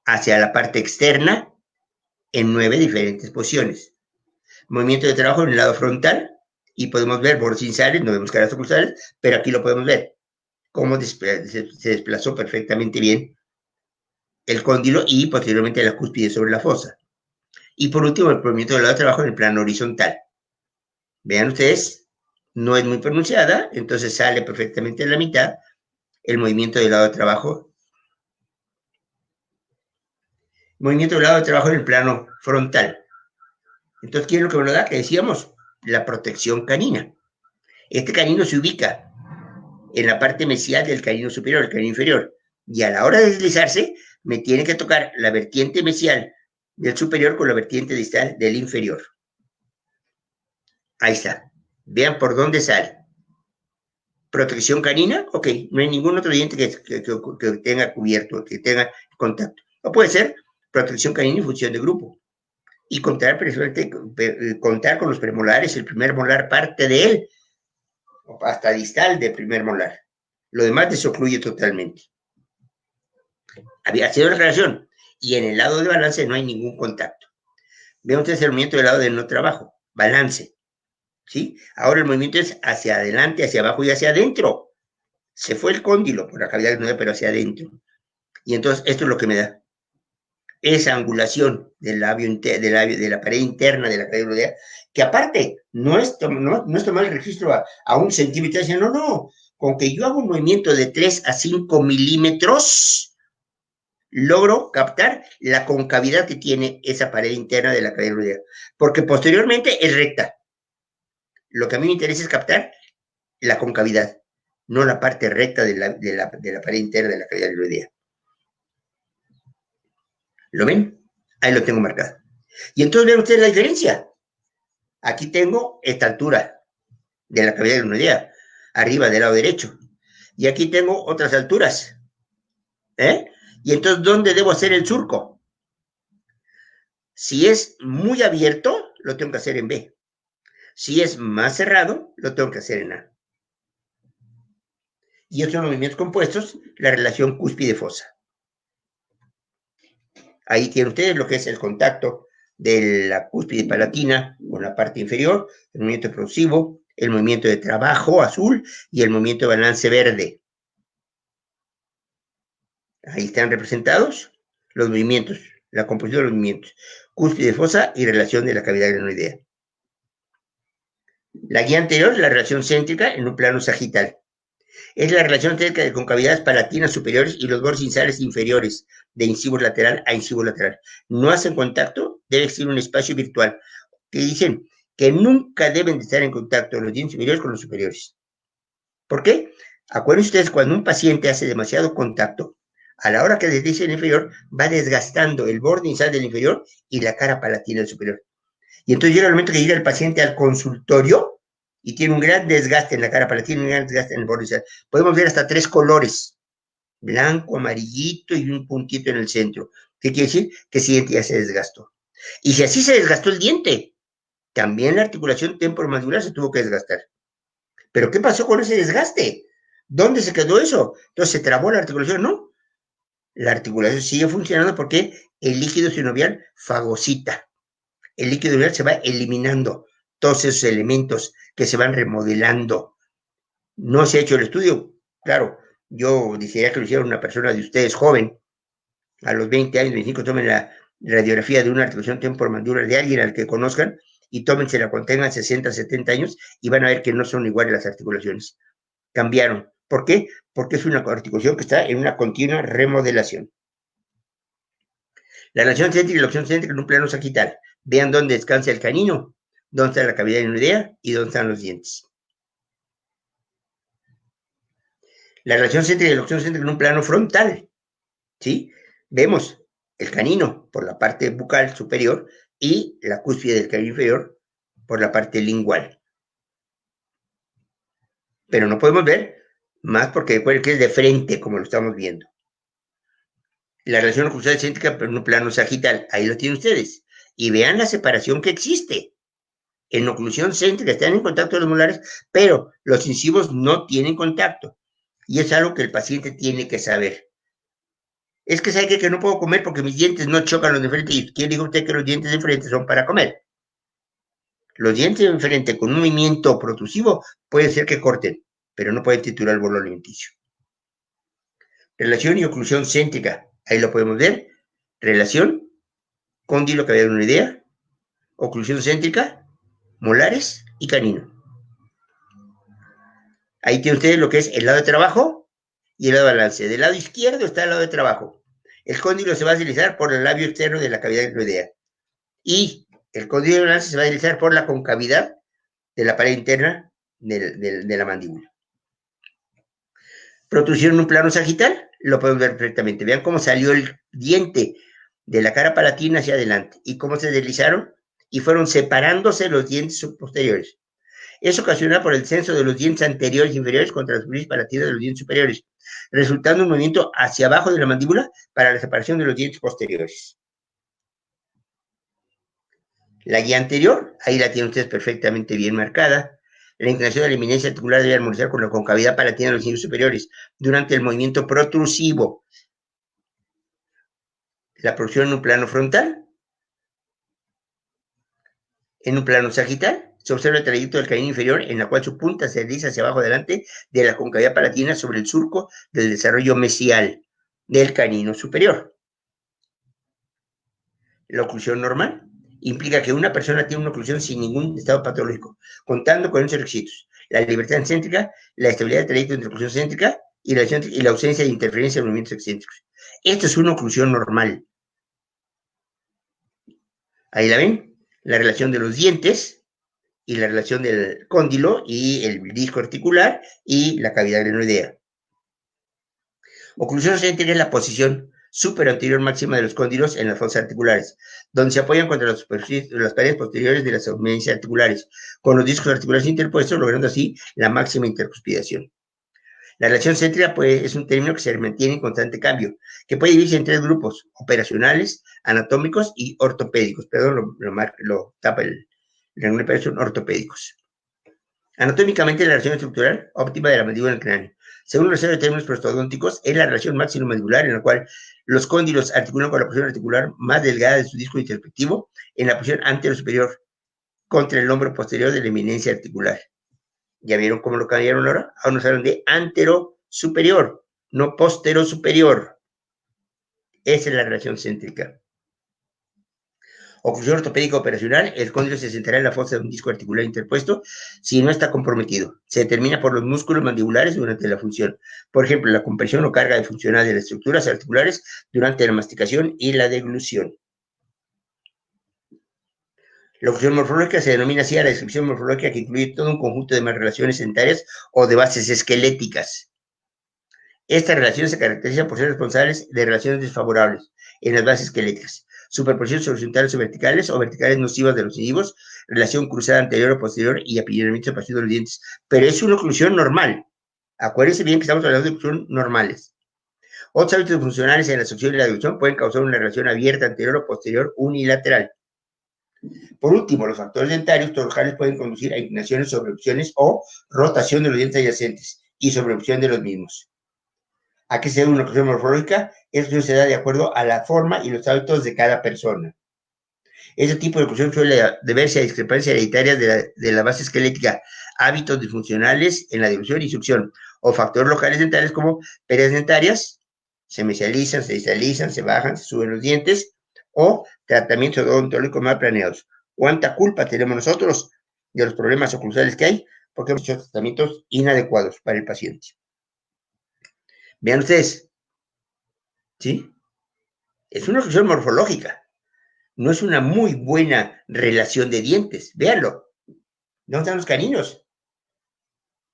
hacia la parte externa en 9 diferentes posiciones. Movimiento de trabajo en el lado frontal y podemos ver bordes insulares, no vemos caras oclusales, pero aquí lo podemos ver, cómo se desplazó perfectamente bien el cóndilo y posteriormente la cúspide sobre la fosa. Y por último, el movimiento del lado de trabajo en el plano horizontal. Vean ustedes, no es muy pronunciada, entonces sale perfectamente en la mitad el movimiento del lado de trabajo. Movimiento del lado de trabajo en el plano frontal. Entonces, ¿qué es lo que me lo da? Que decíamos, la protección canina. Este canino se ubica en la parte mesial del canino superior, el canino inferior. Y a la hora de deslizarse, me tiene que tocar la vertiente mesial del superior con la vertiente distal del inferior. Ahí está. Vean por dónde sale. Protección canina, ok, no hay ningún otro diente que tenga cubierto, que tenga contacto. O puede ser protección canina y función de grupo. y contar con los premolares. El primer molar parte de él, hasta distal del primer molar. Lo demás desocluye totalmente. Había sido la relación, y en el lado de balance no hay ningún contacto. Vean ustedes el movimiento del lado de no trabajo, balance, ¿sí? Ahora el movimiento es hacia adelante, hacia abajo y hacia adentro. Se fue el cóndilo por la cavidad glenoidea, pero hacia adentro. Y entonces esto es lo que me da esa angulación del labio, de la pared interna de la cavidad glenoidea, que aparte no es tomar el registro a 1 centímetro, no. Con que yo hago un movimiento de 3 a 5 milímetros, logro captar la concavidad que tiene esa pared interna de la cavidad glenoidea, porque posteriormente es recta. Lo que a mí me interesa es captar la concavidad, no la parte recta de la pared interna de la cavidad glenoidea. ¿Lo ven? Ahí lo tengo marcado. Y entonces ven ustedes la diferencia. Aquí tengo esta altura de la cavidad glenoidea, arriba del lado derecho. Y aquí tengo otras alturas. Y entonces, ¿dónde debo hacer el surco? Si es muy abierto, lo tengo que hacer en B. Si es más cerrado, lo tengo que hacer en A. Y estos son movimientos compuestos, la relación cúspide-fosa. Ahí tienen ustedes lo que es el contacto de la cúspide palatina con la parte inferior, el movimiento explosivo, el movimiento de trabajo azul y el movimiento de balance verde. Ahí están representados los movimientos, la composición de los movimientos, cúspide fosa y relación de la cavidad glenoidea. La guía anterior es la relación céntrica en un plano sagital. Es la relación céntrica de concavidades palatinas superiores y los bordes insulares inferiores, de inciso lateral a inciso lateral. No hacen contacto, debe existir un espacio virtual, que dicen que nunca deben de estar en contacto los dientes inferiores con los superiores. ¿Por qué? Acuérdense ustedes, cuando un paciente hace demasiado contacto, a la hora que desliza el inferior, va desgastando el borde insal del inferior y la cara palatina del superior. Y entonces llega el momento que llega el paciente al consultorio y tiene un gran desgaste en la cara palatina y un gran desgaste en el borde insal. Podemos ver hasta 3 colores, blanco, amarillito y un puntito en el centro. ¿Qué quiere decir? Que ese diente ya se desgastó. Y si así se desgastó el diente, también la articulación temporomandibular se tuvo que desgastar. ¿Pero qué pasó con ese desgaste? ¿Dónde se quedó eso? Entonces, ¿se trabó la articulación? No. La articulación sigue funcionando porque el líquido sinovial fagocita. El líquido sinovial se va eliminando todos esos elementos que se van remodelando. No se ha hecho el estudio. Claro, yo desearía que lo hiciera una persona de ustedes joven. A los 20 años, 25, tomen la radiografía de una articulación temporomandibular de alguien al que conozcan y tómensela cuando tengan 60, 70 años y van a ver que no son iguales las articulaciones. Cambiaron. ¿Por qué? Porque es una articulación que está en una continua remodelación. La relación céntrica y la opción céntrica en un plano sagital. Vean dónde descansa el canino, dónde está la cavidad glenoidea y dónde están los dientes. La relación céntrica y la opción céntrica en un plano frontal. ¿Sí? Vemos el canino por la parte bucal superior y la cúspide del canino inferior por la parte lingual. Pero no podemos ver más porque recuerden que es de frente, como lo estamos viendo. La relación oclusal céntrica en un plano sagital, ahí lo tienen ustedes. Y vean la separación que existe. En oclusión céntrica están en contacto los molares, pero los incisivos no tienen contacto. Y es algo que el paciente tiene que saber. Es que sabe que no puedo comer porque mis dientes no chocan los de frente. ¿Y quién dijo usted que los dientes de frente son para comer? Los dientes de frente con un movimiento protrusivo puede ser que corten, pero no pueden triturar el bolo alimenticio. Relación y oclusión céntrica. Ahí lo podemos ver. Relación, cóndilo, cavidad glenoidea, oclusión céntrica, molares y canino. Ahí tienen ustedes lo que es el lado de trabajo y el lado de balance. Del lado izquierdo está el lado de trabajo. El cóndilo se va a deslizar por el labio externo de la cavidad glenoidea. Y el cóndilo de balance se va a deslizar por la concavidad de la pared interna de la mandíbula. Protrusión en un plano sagital, lo podemos ver perfectamente. Vean cómo salió el diente de la cara palatina hacia adelante y cómo se deslizaron y fueron separándose los dientes subposteriores. Es ocasionado por el descenso de los dientes anteriores e inferiores contra las superficies palatinas de los dientes superiores, resultando en un movimiento hacia abajo de la mandíbula para la separación de los dientes posteriores. La guía anterior, ahí la tienen ustedes perfectamente bien marcada. La inclinación de la eminencia articular debe armonizar con la concavidad palatina de los cilios superiores durante el movimiento protrusivo. La producción en un plano frontal, en un plano sagital, se observa el trayecto del canino inferior en la cual su punta se desliza hacia abajo adelante de la concavidad palatina sobre el surco del desarrollo mesial del canino superior. La oclusión normal implica que una persona tiene una oclusión sin ningún estado patológico, contando con esos requisitos: la libertad excéntrica, la estabilidad del trayecto entre oclusión céntrica y la ausencia de interferencia de movimientos excéntricos. Esto es una oclusión normal. Ahí la ven, la relación de los dientes y la relación del cóndilo y el disco articular y la cavidad glenoidea. Oclusión céntrica es la posición superanterior máxima de los cóndilos en las fosas articulares, donde se apoyan contra las paredes posteriores de las eminencias articulares, con los discos articulares interpuestos, logrando así la máxima intercuspidación. La relación céntrica es un término que se mantiene en constante cambio, que puede dividirse en tres grupos: operacionales, anatómicos y ortopédicos. Perdón, lo tapa el renglón, pero son ortopédicos. Anatómicamente, la relación estructural óptima de la mandíbula en el cráneo, según los términos prostodónticos, es la relación máximo-mandibular en la cual los cóndilos articulan con la porción articular más delgada de su disco introspectivo en la posición anterosuperior contra el hombro posterior de la eminencia articular. ¿Ya vieron cómo lo cambiaron ahora? Ahora nos hablan de antero-superior, no postero-superior. Esa es la relación céntrica. Oclusión ortopédica operacional: el cóndilo se sentará en la fosa de un disco articular interpuesto si no está comprometido. Se determina por los músculos mandibulares durante la función. Por ejemplo, la compresión o carga funcional de las estructuras articulares durante la masticación y la deglución. La oclusión morfológica se denomina así a la descripción morfológica que incluye todo un conjunto de relaciones dentarias o de bases esqueléticas. Estas relaciones se caracterizan por ser responsables de relaciones desfavorables en las bases esqueléticas: superposiciones horizontales o verticales nocivas de los gingivos, relación cruzada anterior o posterior y apilonamiento pasivo de los dientes. Pero es una oclusión normal. Acuérdense bien que estamos hablando de oclusión normales. Otros hábitos funcionales en la succión y la deducción pueden causar una relación abierta anterior o posterior unilateral. Por último, los factores dentarios torujales pueden conducir a inclinaciones, sobreopciones o rotación de los dientes adyacentes y sobreopción de los mismos. ¿A qué se debe una oclusión morfológica? Esto se da de acuerdo a la forma y los hábitos de cada persona. Este tipo de oclusión suele deberse a discrepancias hereditarias de la base esquelética, hábitos disfuncionales en la dilución y succión, o factores locales dentales como pérdidas dentarias, se mesializan, se disalizan, se bajan, se suben los dientes, o tratamientos odontológicos mal planeados. ¿Cuánta culpa tenemos nosotros de los problemas oclusales que hay? Porque hemos hecho tratamientos inadecuados para el paciente. Vean ustedes, ¿sí? Es una oclusión morfológica. No es una muy buena relación de dientes. Véanlo. ¿Dónde están los caninos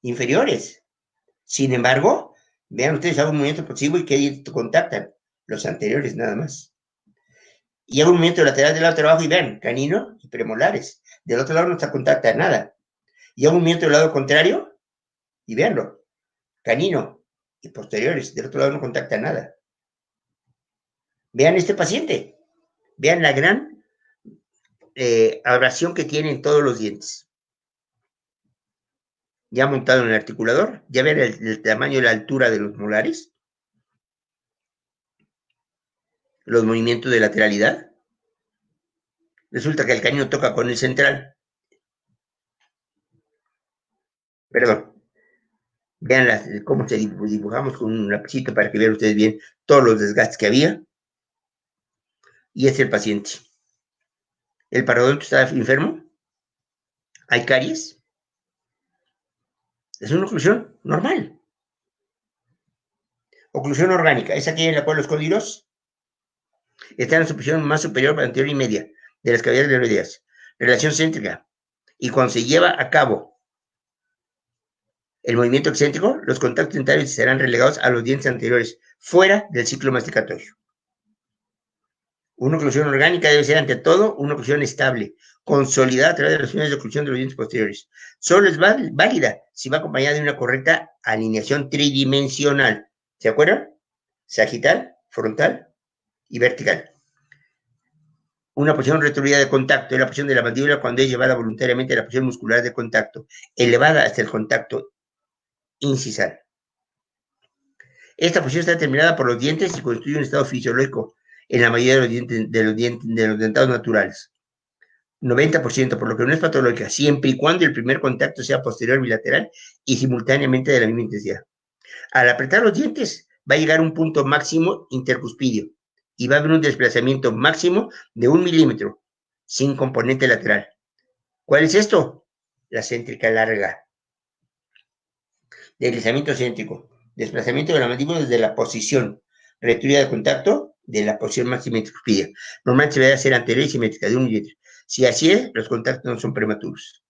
inferiores? Sin embargo, vean ustedes, hago un movimiento progresivo y ¿qué contactan? Los anteriores nada más. Y hago un movimiento lateral del lado de abajo y vean, canino y premolares. Del otro lado no se contacta nada. Y hago un movimiento del lado contrario y veanlo, canino y posteriores. Del otro lado no contacta nada. Vean este paciente. Vean la gran abrasión que tiene en todos los dientes. Ya montado en el articulador, ya ven el tamaño y la altura de los molares, los movimientos de lateralidad. Resulta que el canino toca con el central. Perdón. Vean cómo se dibujamos con un lapicito para que vean ustedes bien todos los desgastes que había. Y es el paciente. ¿El parodonto está enfermo? ¿Hay caries? Es una oclusión normal. Oclusión orgánica es aquella en la cual los cóndilos están en su posición más superior, anterior y media de las cavidades glenoideas. Relación céntrica. Y cuando se lleva a cabo el movimiento excéntrico, los contactos dentarios serán relegados a los dientes anteriores, fuera del ciclo masticatorio. Una oclusión orgánica debe ser, ante todo, una oclusión estable, consolidada a través de las uniones de oclusión de los dientes posteriores. Solo es válida si va acompañada de una correcta alineación tridimensional. ¿Se acuerdan? Sagital, frontal y vertical. una posición retrógrada de contacto es la posición de la mandíbula cuando es llevada voluntariamente a la posición muscular de contacto, elevada hasta el contacto incisal. Esta posición está determinada por los dientes y constituye un estado fisiológico en la mayoría de los dentados naturales. 90%, por lo que no es patológica, siempre y cuando el primer contacto sea posterior bilateral y simultáneamente de la misma intensidad. Al apretar los dientes, va a llegar a un punto máximo intercuspidio y va a haber un desplazamiento máximo de 1 milímetro, sin componente lateral. ¿Cuál es esto? La céntrica larga. Deslizamiento céntrico. Desplazamiento de la mandíbula desde la posición retrógrada de contacto de la posición máxima intercuspidia. Normalmente se debe hacer anterior y simétrica de 1 milímetro. Si así es, los contactos no son prematuros.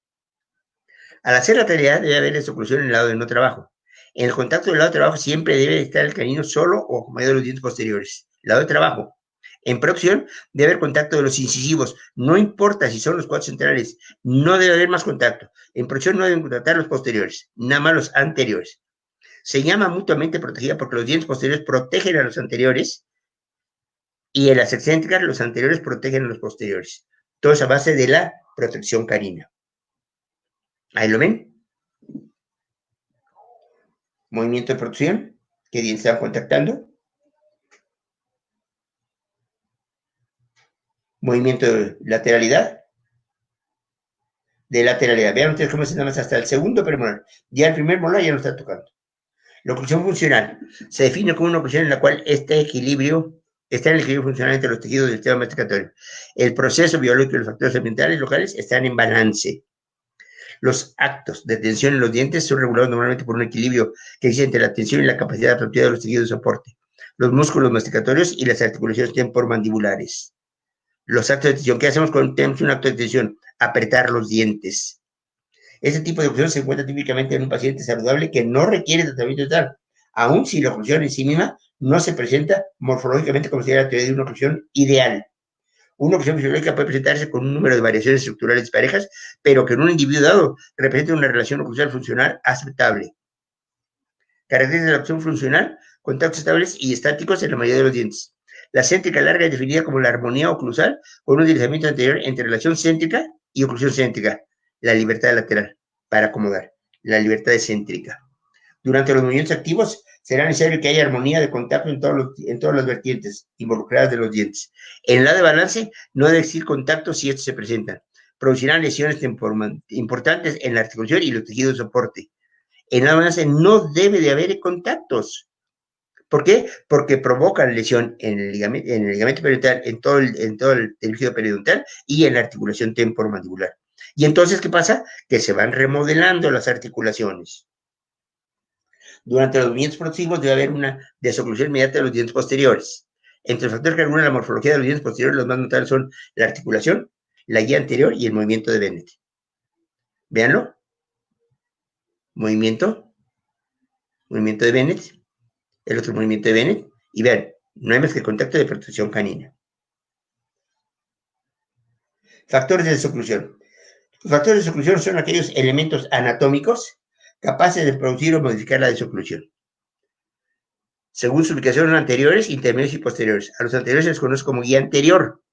Al hacer la tarea, debe haber desoclusión en el lado de no trabajo. En el contacto del lado de trabajo siempre debe estar el canino solo o acompañado de los dientes posteriores. Lado de trabajo. En próxima, debe haber contacto de los incisivos. No importa si son los 4 centrales, no debe haber más contacto. En próxima no deben contactar los posteriores, nada más los anteriores. Se llama mutuamente protegida porque los dientes posteriores protegen a los anteriores y en las excéntricas los anteriores protegen a los posteriores. Todo es a base de la protección canina. ¿Ahí lo ven? Movimiento de protección. ¿Qué dientes se van contactando? Movimiento de lateralidad. De lateralidad. Vean ustedes cómo se nada más hasta el segundo premolar. Ya el primer molar ya no está tocando. La oclusión funcional se define como una oclusión en la cual está en el equilibrio funcional entre los tejidos del sistema masticatorio. El proceso biológico y los factores ambientales locales están en balance. Los actos de tensión en los dientes son regulados normalmente por un equilibrio que existe entre la tensión y la capacidad adaptativa de los tejidos de soporte, los músculos masticatorios y las articulaciones temporomandibulares. Los actos de tensión, ¿qué hacemos cuando tenemos un acto de tensión? Apretar los dientes. Este tipo de oclusión se encuentra típicamente en un paciente saludable que no requiere tratamiento dental, aun si la oclusión en sí misma no se presenta morfológicamente como sería la teoría de una oclusión ideal. Una oclusión fisiológica puede presentarse con un número de variaciones estructurales parejas, pero que en un individuo dado representa una relación oclusal funcional aceptable. Características de la oclusión funcional, contactos estables y estáticos en la mayoría de los dientes. La céntrica larga es definida como la armonía oclusal con un deslizamiento anterior entre relación céntrica y oclusión céntrica. La libertad lateral para acomodar, la libertad excéntrica. Durante los movimientos activos será necesario que haya armonía de contacto en todas las vertientes involucradas de los dientes. En el lado de balance no debe existir contacto si estos se presentan. Producirán lesiones importantes en la articulación y los tejidos de soporte. En el lado de balance no debe de haber contactos. ¿Por qué? Porque provocan lesión en el ligamento periodontal, en todo el tejido periodontal y en la articulación temporomandibular. Y entonces, ¿qué pasa? Que se van remodelando las articulaciones. Durante los movimientos próximos debe haber una desoclusión inmediata de los dientes posteriores. Entre los factores que regulan la morfología de los dientes posteriores, los más notables son la articulación, la guía anterior y el movimiento de Bennett. Véanlo. Movimiento de Bennett, el otro movimiento de Bennett, y vean, no hay más que contacto de protección canina. Factores de desoclusión. Los factores de desoclusión son aquellos elementos anatómicos capaces de producir o modificar la desoclusión. Según su ubicación, anteriores, intermedios y posteriores. A los anteriores se les conoce como guía anterior.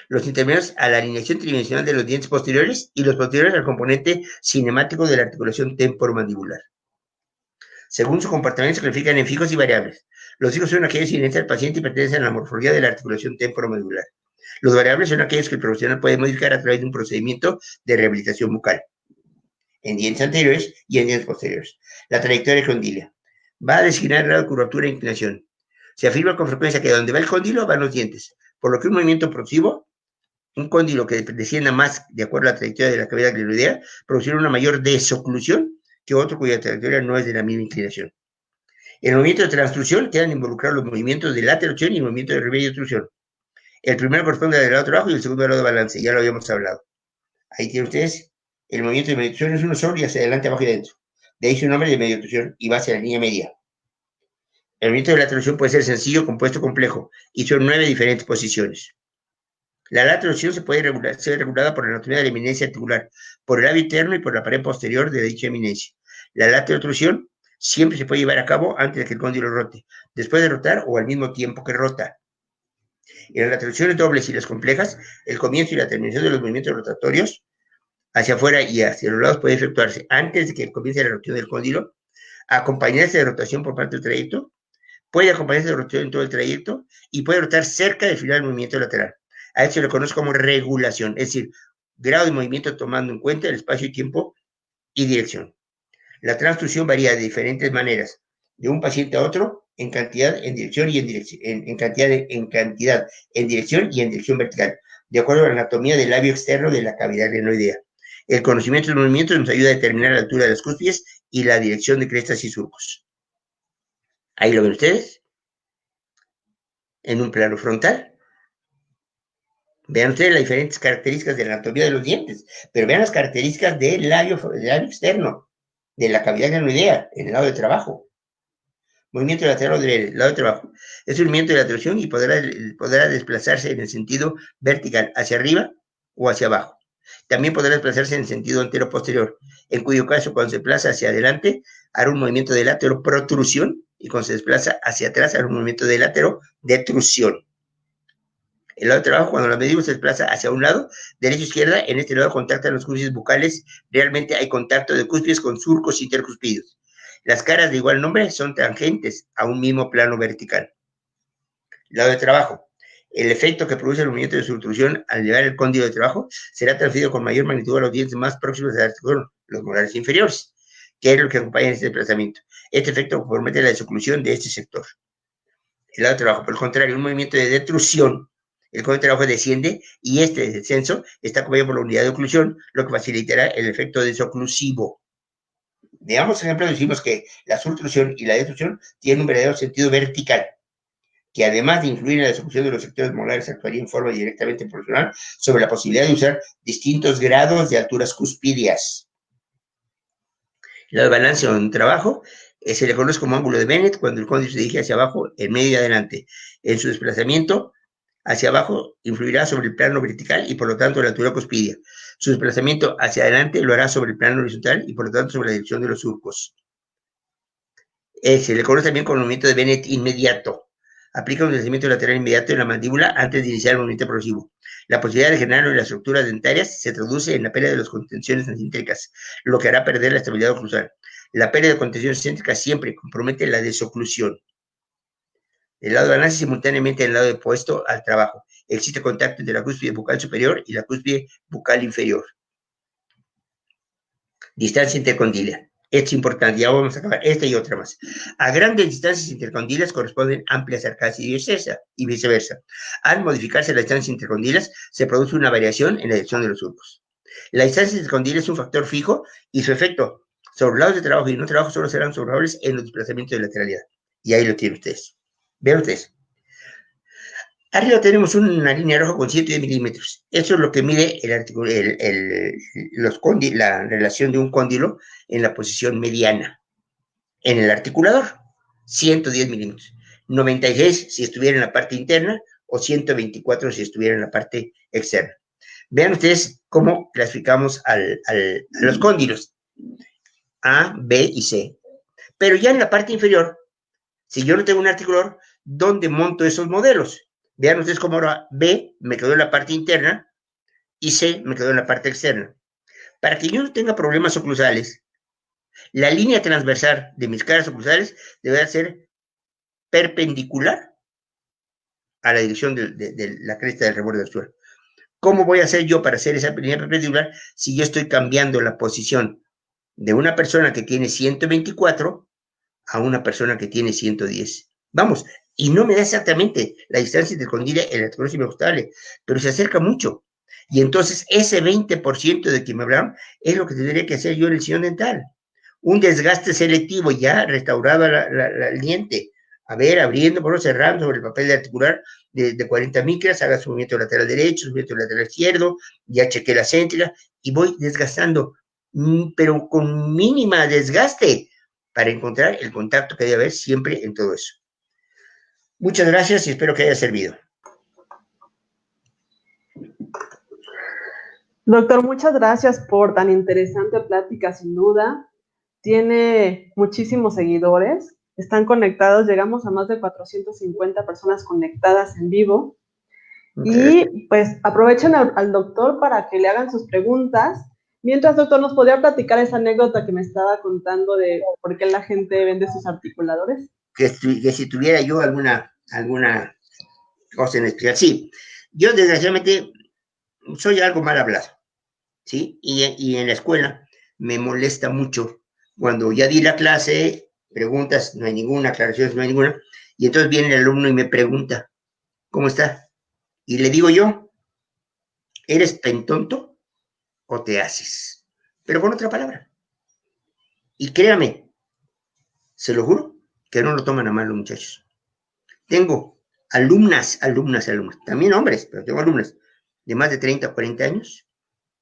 Los intermedios a la alineación tridimensional de los dientes posteriores y los posteriores al componente cinemático de la articulación temporomandibular. Según su comportamiento se clasifican en fijos y variables. Los fijos son aquellos inherentes al paciente y pertenecen a la morfología de la articulación temporomandibular. Los variables son aquellos que el profesional puede modificar a través de un procedimiento de rehabilitación bucal, en dientes anteriores y en dientes posteriores. La trayectoria condilia va a designar el grado de curvatura e inclinación. Se afirma con frecuencia que donde va el cóndilo van los dientes, por lo que un movimiento progresivo, un cóndilo que descienda más de acuerdo a la trayectoria de la cavidad glenoidea, producirá una mayor desoclusión que otro cuya trayectoria no es de la misma inclinación. En el movimiento de transtrucción quedan involucrados los movimientos de laterocción y el movimiento de remediostrucción. El primero corresponde al lado de trabajo y el segundo al lado de balance, ya lo habíamos hablado. Ahí tienen ustedes, el movimiento de mediostrucción es uno solo y hacia adelante, abajo y dentro. De ahí su nombre de mediostrucción y va hacia la línea media. El movimiento de laterocción puede ser sencillo, compuesto, complejo, y son 9 diferentes posiciones. La laterocción se puede ser regulada por la anatomía de la eminencia articular, por el labio interno y por la pared posterior de dicha eminencia. La laterotrusión siempre se puede llevar a cabo antes de que el cóndilo rote, después de rotar o al mismo tiempo que rota. En las retracciones dobles y las complejas, el comienzo y la terminación de los movimientos rotatorios hacia afuera y hacia los lados puede efectuarse antes de que comience la rotación del cóndilo, acompañarse de rotación por parte del trayecto, puede acompañarse de rotación en todo el trayecto y puede rotar cerca del final del movimiento lateral. A eso se le conoce como regulación, es decir, grado de movimiento tomando en cuenta el espacio y tiempo y dirección. La transducción varía de diferentes maneras, de un paciente a otro, en cantidad, en dirección y en dirección, en cantidad, en dirección y en dirección vertical, de acuerdo a la anatomía del labio externo de la cavidad glenoidea. El conocimiento de los movimientos nos ayuda a determinar la altura de las cúspides y la dirección de crestas y surcos. Ahí lo ven ustedes, en un plano frontal. Vean ustedes las diferentes características de la anatomía de los dientes, pero vean las características del labio externo, de la cavidad glenoidea, en el lado de trabajo. Movimiento lateral del lado de trabajo. Es un movimiento de lateral y podrá desplazarse en el sentido vertical, hacia arriba o hacia abajo. También podrá desplazarse en el sentido antero-posterior, en cuyo caso, cuando se desplaza hacia adelante, hará un movimiento de latero-protrusión, y cuando se desplaza hacia atrás, hará un movimiento de latero-detrusión. El lado de trabajo, cuando la medimos, se desplaza hacia un lado, derecha-izquierda, en este lado contactan los cúspides bucales, realmente hay contacto de cúspides con surcos intercuspídeos. Las caras de igual nombre son tangentes a un mismo plano vertical. Lado de trabajo. El efecto que produce el movimiento de subtrusión al llevar el cóndilo de trabajo será transferido con mayor magnitud a los dientes más próximos de los molares inferiores, que es lo que acompaña este desplazamiento. Este efecto compromete la desoclusión de este sector. El lado de trabajo, por el contrario, un movimiento de detrusión, el cóndilo de trabajo desciende y este descenso está acompañado por la unidad de oclusión, lo que facilitará el efecto desoclusivo. Veamos ejemplos, decimos que la subtrusión y la detrusión tienen un verdadero sentido vertical, que además de influir en la desoclusión de los sectores molares, actuaría en forma directamente proporcional sobre la posibilidad de usar distintos grados de alturas cuspídeas. El balance en trabajo se le conoce como ángulo de Bennett cuando el cóndilo se dirige hacia abajo, en medio y adelante. En su desplazamiento hacia abajo influirá sobre el plano vertical y por lo tanto la altura cuspidea. Su desplazamiento hacia adelante lo hará sobre el plano horizontal y por lo tanto sobre la dirección de los surcos. Se le conoce también como movimiento de Bennett inmediato. Aplica un deslizamiento lateral inmediato en la mandíbula antes de iniciar el movimiento progresivo. La posibilidad de generarlo en las estructuras dentarias se traduce en la pérdida de las contenciones céntricas, lo que hará perder la estabilidad oclusal. La pérdida de contenciones céntricas siempre compromete la desoclusión. El lado de balance simultáneamente en el lado opuesto al trabajo. Existe contacto entre la cúspide bucal superior y la cúspide bucal inferior. Distancia intercondilia. Esto es importante, ya vamos a acabar esta y otra más. A grandes distancias intercondilas corresponden amplias arcadas y viceversa. Al modificarse la distancia intercondilas, se produce una variación en la dirección de los surcos. La distancia intercondila es un factor fijo y su efecto sobre lados de trabajo y no trabajo solo serán observables en los desplazamientos de lateralidad. Y ahí lo tienen ustedes. Vean ustedes. Arriba tenemos una línea roja con 110 milímetros. Eso es lo que mide la relación de un cóndilo en la posición mediana. En el articulador, 110 milímetros. 96 si estuviera en la parte interna o 124 si estuviera en la parte externa. Vean ustedes cómo clasificamos a los cóndilos. A, B y C. Pero ya en la parte inferior, si yo no tengo un articulador, ¿dónde monto esos modelos? Vean ustedes cómo ahora B me quedó en la parte interna y C me quedó en la parte externa. Para que yo no tenga problemas oclusales, la línea transversal de mis caras oclusales debe ser perpendicular a la dirección de la cresta del reborde del suelo. ¿Cómo voy a hacer yo para hacer esa línea perpendicular si yo estoy cambiando la posición de una persona que tiene 124 a una persona que tiene 110? Vamos, y no me da exactamente la distancia intercondilia en la articulación ajustable, pero se acerca mucho. Y entonces ese 20% de que me hablaron es lo que tendría que hacer yo en el sillón dental. Un desgaste selectivo ya restaurado al diente. A ver, abriendo, por cerrando sobre el papel de articular de 40 micras, haga su movimiento lateral derecho, su movimiento lateral izquierdo, ya chequé la céntrica y voy desgastando, pero con mínima desgaste para encontrar el contacto que debe haber siempre en todo eso. Muchas gracias y espero que haya servido. Doctor, muchas gracias por tan interesante plática, sin duda. Tiene muchísimos seguidores, están conectados, llegamos a más de 450 personas conectadas en vivo. Y pues aprovechen al doctor para que le hagan sus preguntas. Mientras, doctor, ¿nos podría platicar esa anécdota que me estaba contando de por qué la gente vende sus articuladores? Que si tuviera yo alguna cosa en especial. Sí, yo desgraciadamente soy algo mal hablado, ¿sí? Y en la escuela me molesta mucho cuando ya di la clase, preguntas, no hay ninguna, aclaraciones, no hay ninguna, y entonces viene el alumno y me pregunta, ¿cómo está? Y le digo yo, ¿eres pentonto o te haces? Pero con otra palabra. Y créame, se lo juro, que no lo toman a mal los muchachos. Tengo alumnas, también hombres, pero tengo alumnas de más de 30 o 40 años,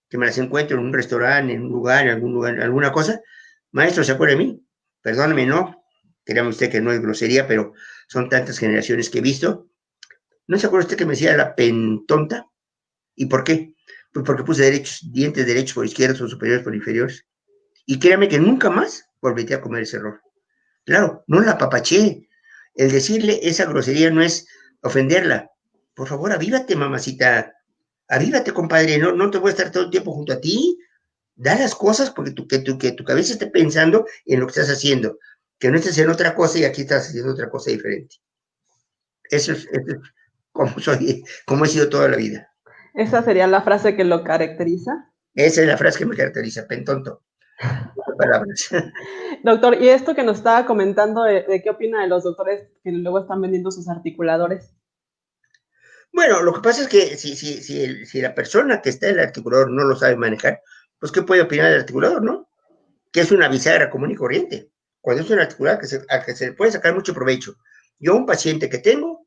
que me las encuentro en un restaurante, en un lugar, en algún lugar, alguna cosa. Maestro, ¿se acuerda de mí? Perdóneme, no, créame usted que no es grosería, pero son tantas generaciones que he visto. ¿No se acuerda usted que me decía la pentonta? ¿Y por qué? Pues porque puse dientes derechos por izquierdos o superiores por inferiores. Y créame que nunca más volveré a comer ese error. Claro, no la apapaché. El decirle esa grosería no es ofenderla. Por favor, avívate, mamacita. Avívate, compadre. No te voy a estar todo el tiempo junto a ti. Da las cosas porque que tu cabeza esté pensando en lo que estás haciendo. Que no estés en otra cosa y aquí estás haciendo otra cosa diferente. Eso es como soy, como he sido toda la vida. ¿Esa sería la frase que lo caracteriza? Esa es la frase que me caracteriza, pentonto. Palabras. Doctor, y esto que nos estaba comentando, ¿de qué opina de los doctores que luego están vendiendo sus articuladores? Bueno, lo que pasa es que si la persona que está en el articulador no lo sabe manejar, pues ¿qué puede opinar del articulador, no? Que es una bisagra común y corriente. Cuando es un articulador a que se le puede sacar mucho provecho. Yo a un paciente que tengo,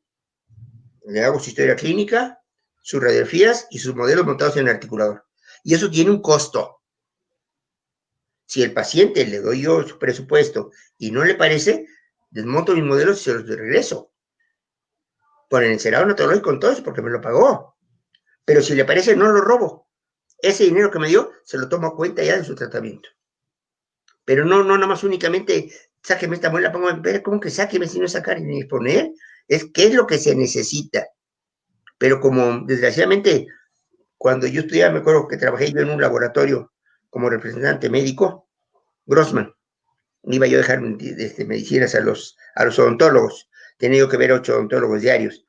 le hago su historia clínica, sus radiografías y sus modelos montados en el articulador. Y eso tiene un costo. Si el paciente le doy yo su presupuesto y no le parece, desmonto mis modelos y se los regreso. Con el encerado onatológico con todo eso porque me lo pagó. Pero si le parece, no lo robo. Ese dinero que me dio, se lo tomo a cuenta ya de su tratamiento. Pero no nada más únicamente, sáqueme esta muela, pongo, ¿cómo que sáqueme si no sacar ni poner? ¿Qué es lo que se necesita? Pero como, desgraciadamente, cuando yo estudiaba, me acuerdo que trabajé yo en un laboratorio como representante médico, Grossman, iba yo a dejar medicinas a los odontólogos, tenía yo que ver 8 odontólogos diarios,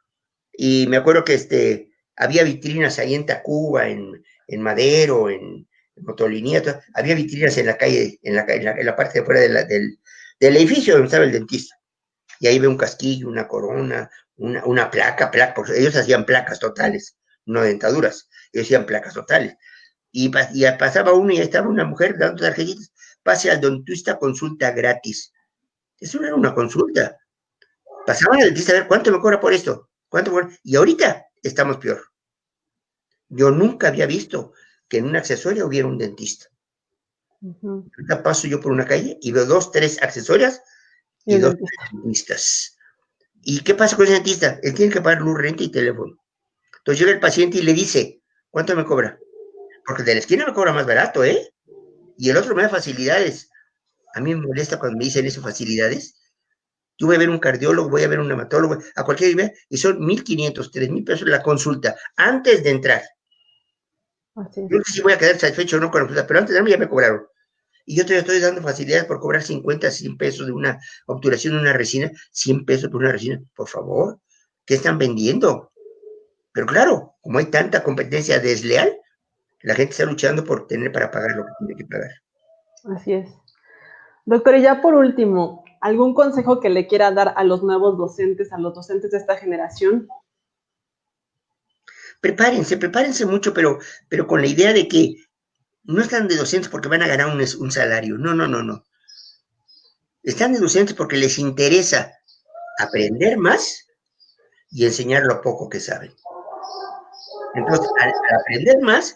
y me acuerdo que había vitrinas ahí en Tacuba, en Madero, en Motolinía, había vitrinas en la calle, en la parte de afuera del edificio donde estaba el dentista. Y ahí ve un casquillo, una corona, una placa, porque ellos hacían placas totales, no dentaduras, ellos hacían placas totales. Y pasaba uno y ahí estaba una mujer dando tarjetitas, pase al dentista, consulta gratis. Eso no era una consulta. Pasaban al dentista a ver cuánto me cobra por esto, y ahorita estamos peor. Yo nunca había visto que en un accesorio hubiera un dentista. Ahorita paso yo por una calle y veo 2, 3 accesorias y 2 dentistas. ¿Y qué pasa con ese dentista? Él tiene que pagar luz, renta y teléfono. Entonces llega el paciente y le dice, ¿cuánto me cobra? Porque de la esquina me cobra más barato, ¿eh? Y el otro me da facilidades. A mí me molesta cuando me dicen eso, facilidades. Yo voy a ver un cardiólogo, voy a ver un hematólogo, a cualquier nivel, y son 1,500, 3,000 pesos la consulta, antes de entrar. Yo no sé si voy a quedar satisfecho o no con la consulta, pero antes de entrar ya me cobraron. Y yo te estoy dando facilidades por cobrar 50, 100 pesos de una obturación de una resina, 100 pesos por una resina. Por favor, ¿qué están vendiendo? Pero claro, como hay tanta competencia desleal, la gente está luchando por tener para pagar lo que tiene que pagar. Así es. Doctor, y ya por último, ¿algún consejo que le quiera dar a los nuevos docentes, a los docentes de esta generación? Prepárense mucho, pero con la idea de que no están de docentes porque van a ganar un salario. No. Están de docentes porque les interesa aprender más y enseñar lo poco que saben. Entonces, al aprender más,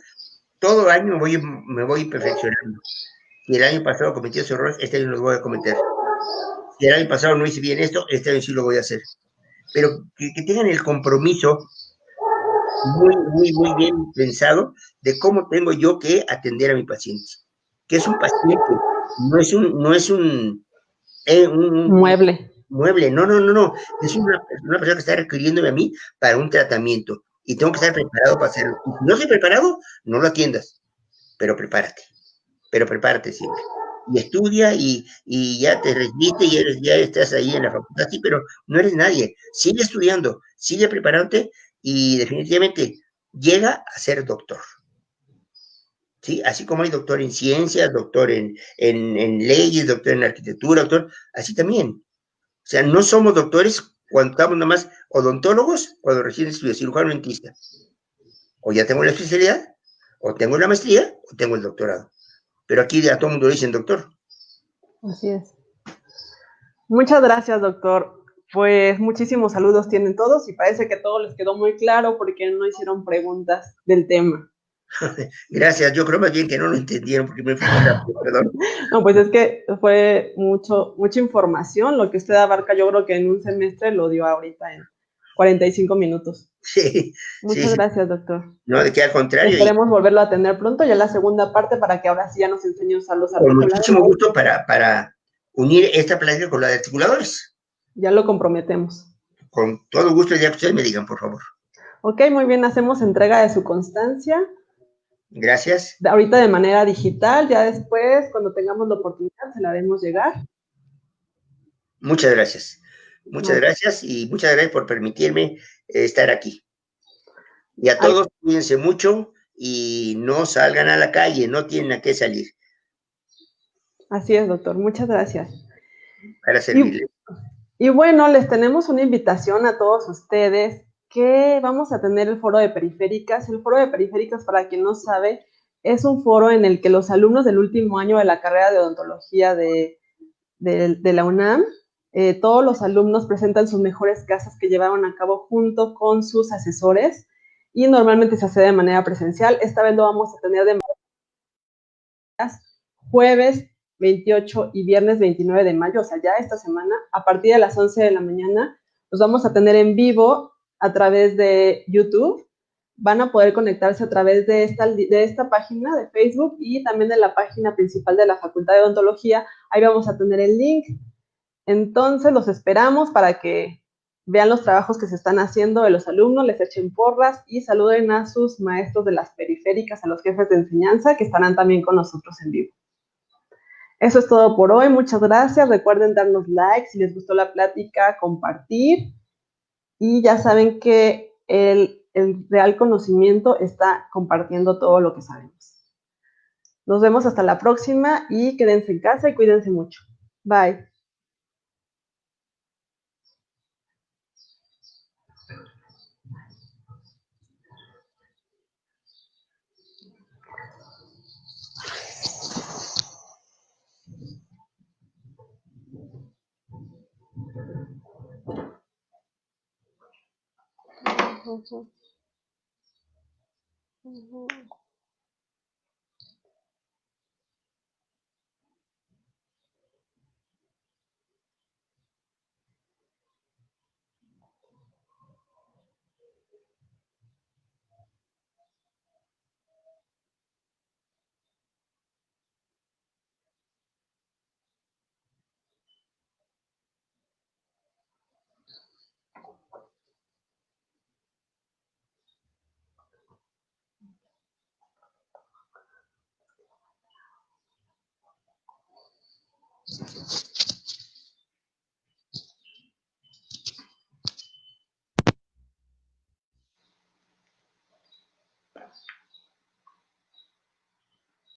todo el año me voy perfeccionando. Si el año pasado cometí esos errores, este año los voy a cometer. Si el año pasado no hice bien esto, este año sí lo voy a hacer. Pero que tengan el compromiso muy bien pensado de cómo tengo yo que atender a mi paciente. Que es un paciente, no es un mueble. No. Es una persona que está requiriéndome a mí para un tratamiento. y tengo que estar preparado para hacerlo. Y si no estoy preparado, no lo atiendas, pero prepárate siempre. Y estudia y ya te recibiste y ya estás ahí en la facultad, sí, pero no eres nadie. Sigue estudiando, sigue preparándote y definitivamente llega a ser doctor. ¿Sí? Así como hay doctor en ciencias, doctor en leyes, doctor en arquitectura, doctor, así también. O sea, no somos doctores cuando estamos nada más odontólogos, cuando recién estudié cirujano dentista. O ya tengo la especialidad, o tengo la maestría, o tengo el doctorado. Pero aquí a todo el mundo le dicen doctor. Así es. Muchas gracias, doctor. Pues muchísimos saludos tienen todos y parece que todo les quedó muy claro porque no hicieron preguntas del tema. Gracias, yo creo más bien que no lo entendieron porque me fui muy rápido, perdón. No, pues es que fue mucha información, lo que usted abarca, yo creo que en un semestre lo dio ahorita en 45 minutos. Sí, Muchas sí, gracias, doctor. no, de que al contrario, y Esperemos volverlo a tener pronto, ya la segunda parte, para que ahora sí ya nos enseñe a usar los con articuladores. muchísimo gusto para unir esta plática con la de articuladores. Ya lo comprometemos. Con todo gusto, ya que ustedes me digan, por favor. Ok, muy bien, hacemos entrega de su constancia. Gracias. Ahorita de manera digital, ya después, cuando tengamos la oportunidad, se la haremos llegar. Muchas gracias. Muchas No. gracias y muchas gracias por permitirme estar aquí. Y a todos, cuídense mucho y no salgan a la calle, no tienen a qué salir. Así es, doctor. Muchas gracias. Para servirles. Y bueno, les tenemos una invitación a todos ustedes que vamos a tener el foro de periféricas. El foro de periféricas, para quien no sabe, es un foro en el que los alumnos del último año de la carrera de odontología de la UNAM, todos los alumnos presentan sus mejores casos que llevaron a cabo junto con sus asesores y normalmente se hace de manera presencial. Esta vez lo vamos a tener de jueves 28 y viernes 29 de mayo, o sea, ya esta semana, a partir de las 11 de la mañana, los vamos a tener en vivo a través de YouTube. Van a poder conectarse a través de esta página de Facebook y también de la página principal de la Facultad de Odontología. Ahí vamos a tener el link. Entonces, los esperamos para que vean los trabajos que se están haciendo de los alumnos, les echen porras y saluden a sus maestros de las periféricas, a los jefes de enseñanza que estarán también con nosotros en vivo. Eso es todo por hoy. Muchas gracias. Recuerden darnos like si les gustó la plática, compartir. Y ya saben que el real conocimiento está compartiendo todo lo que sabemos. Nos vemos hasta la próxima y quédense en casa y cuídense mucho. Bye.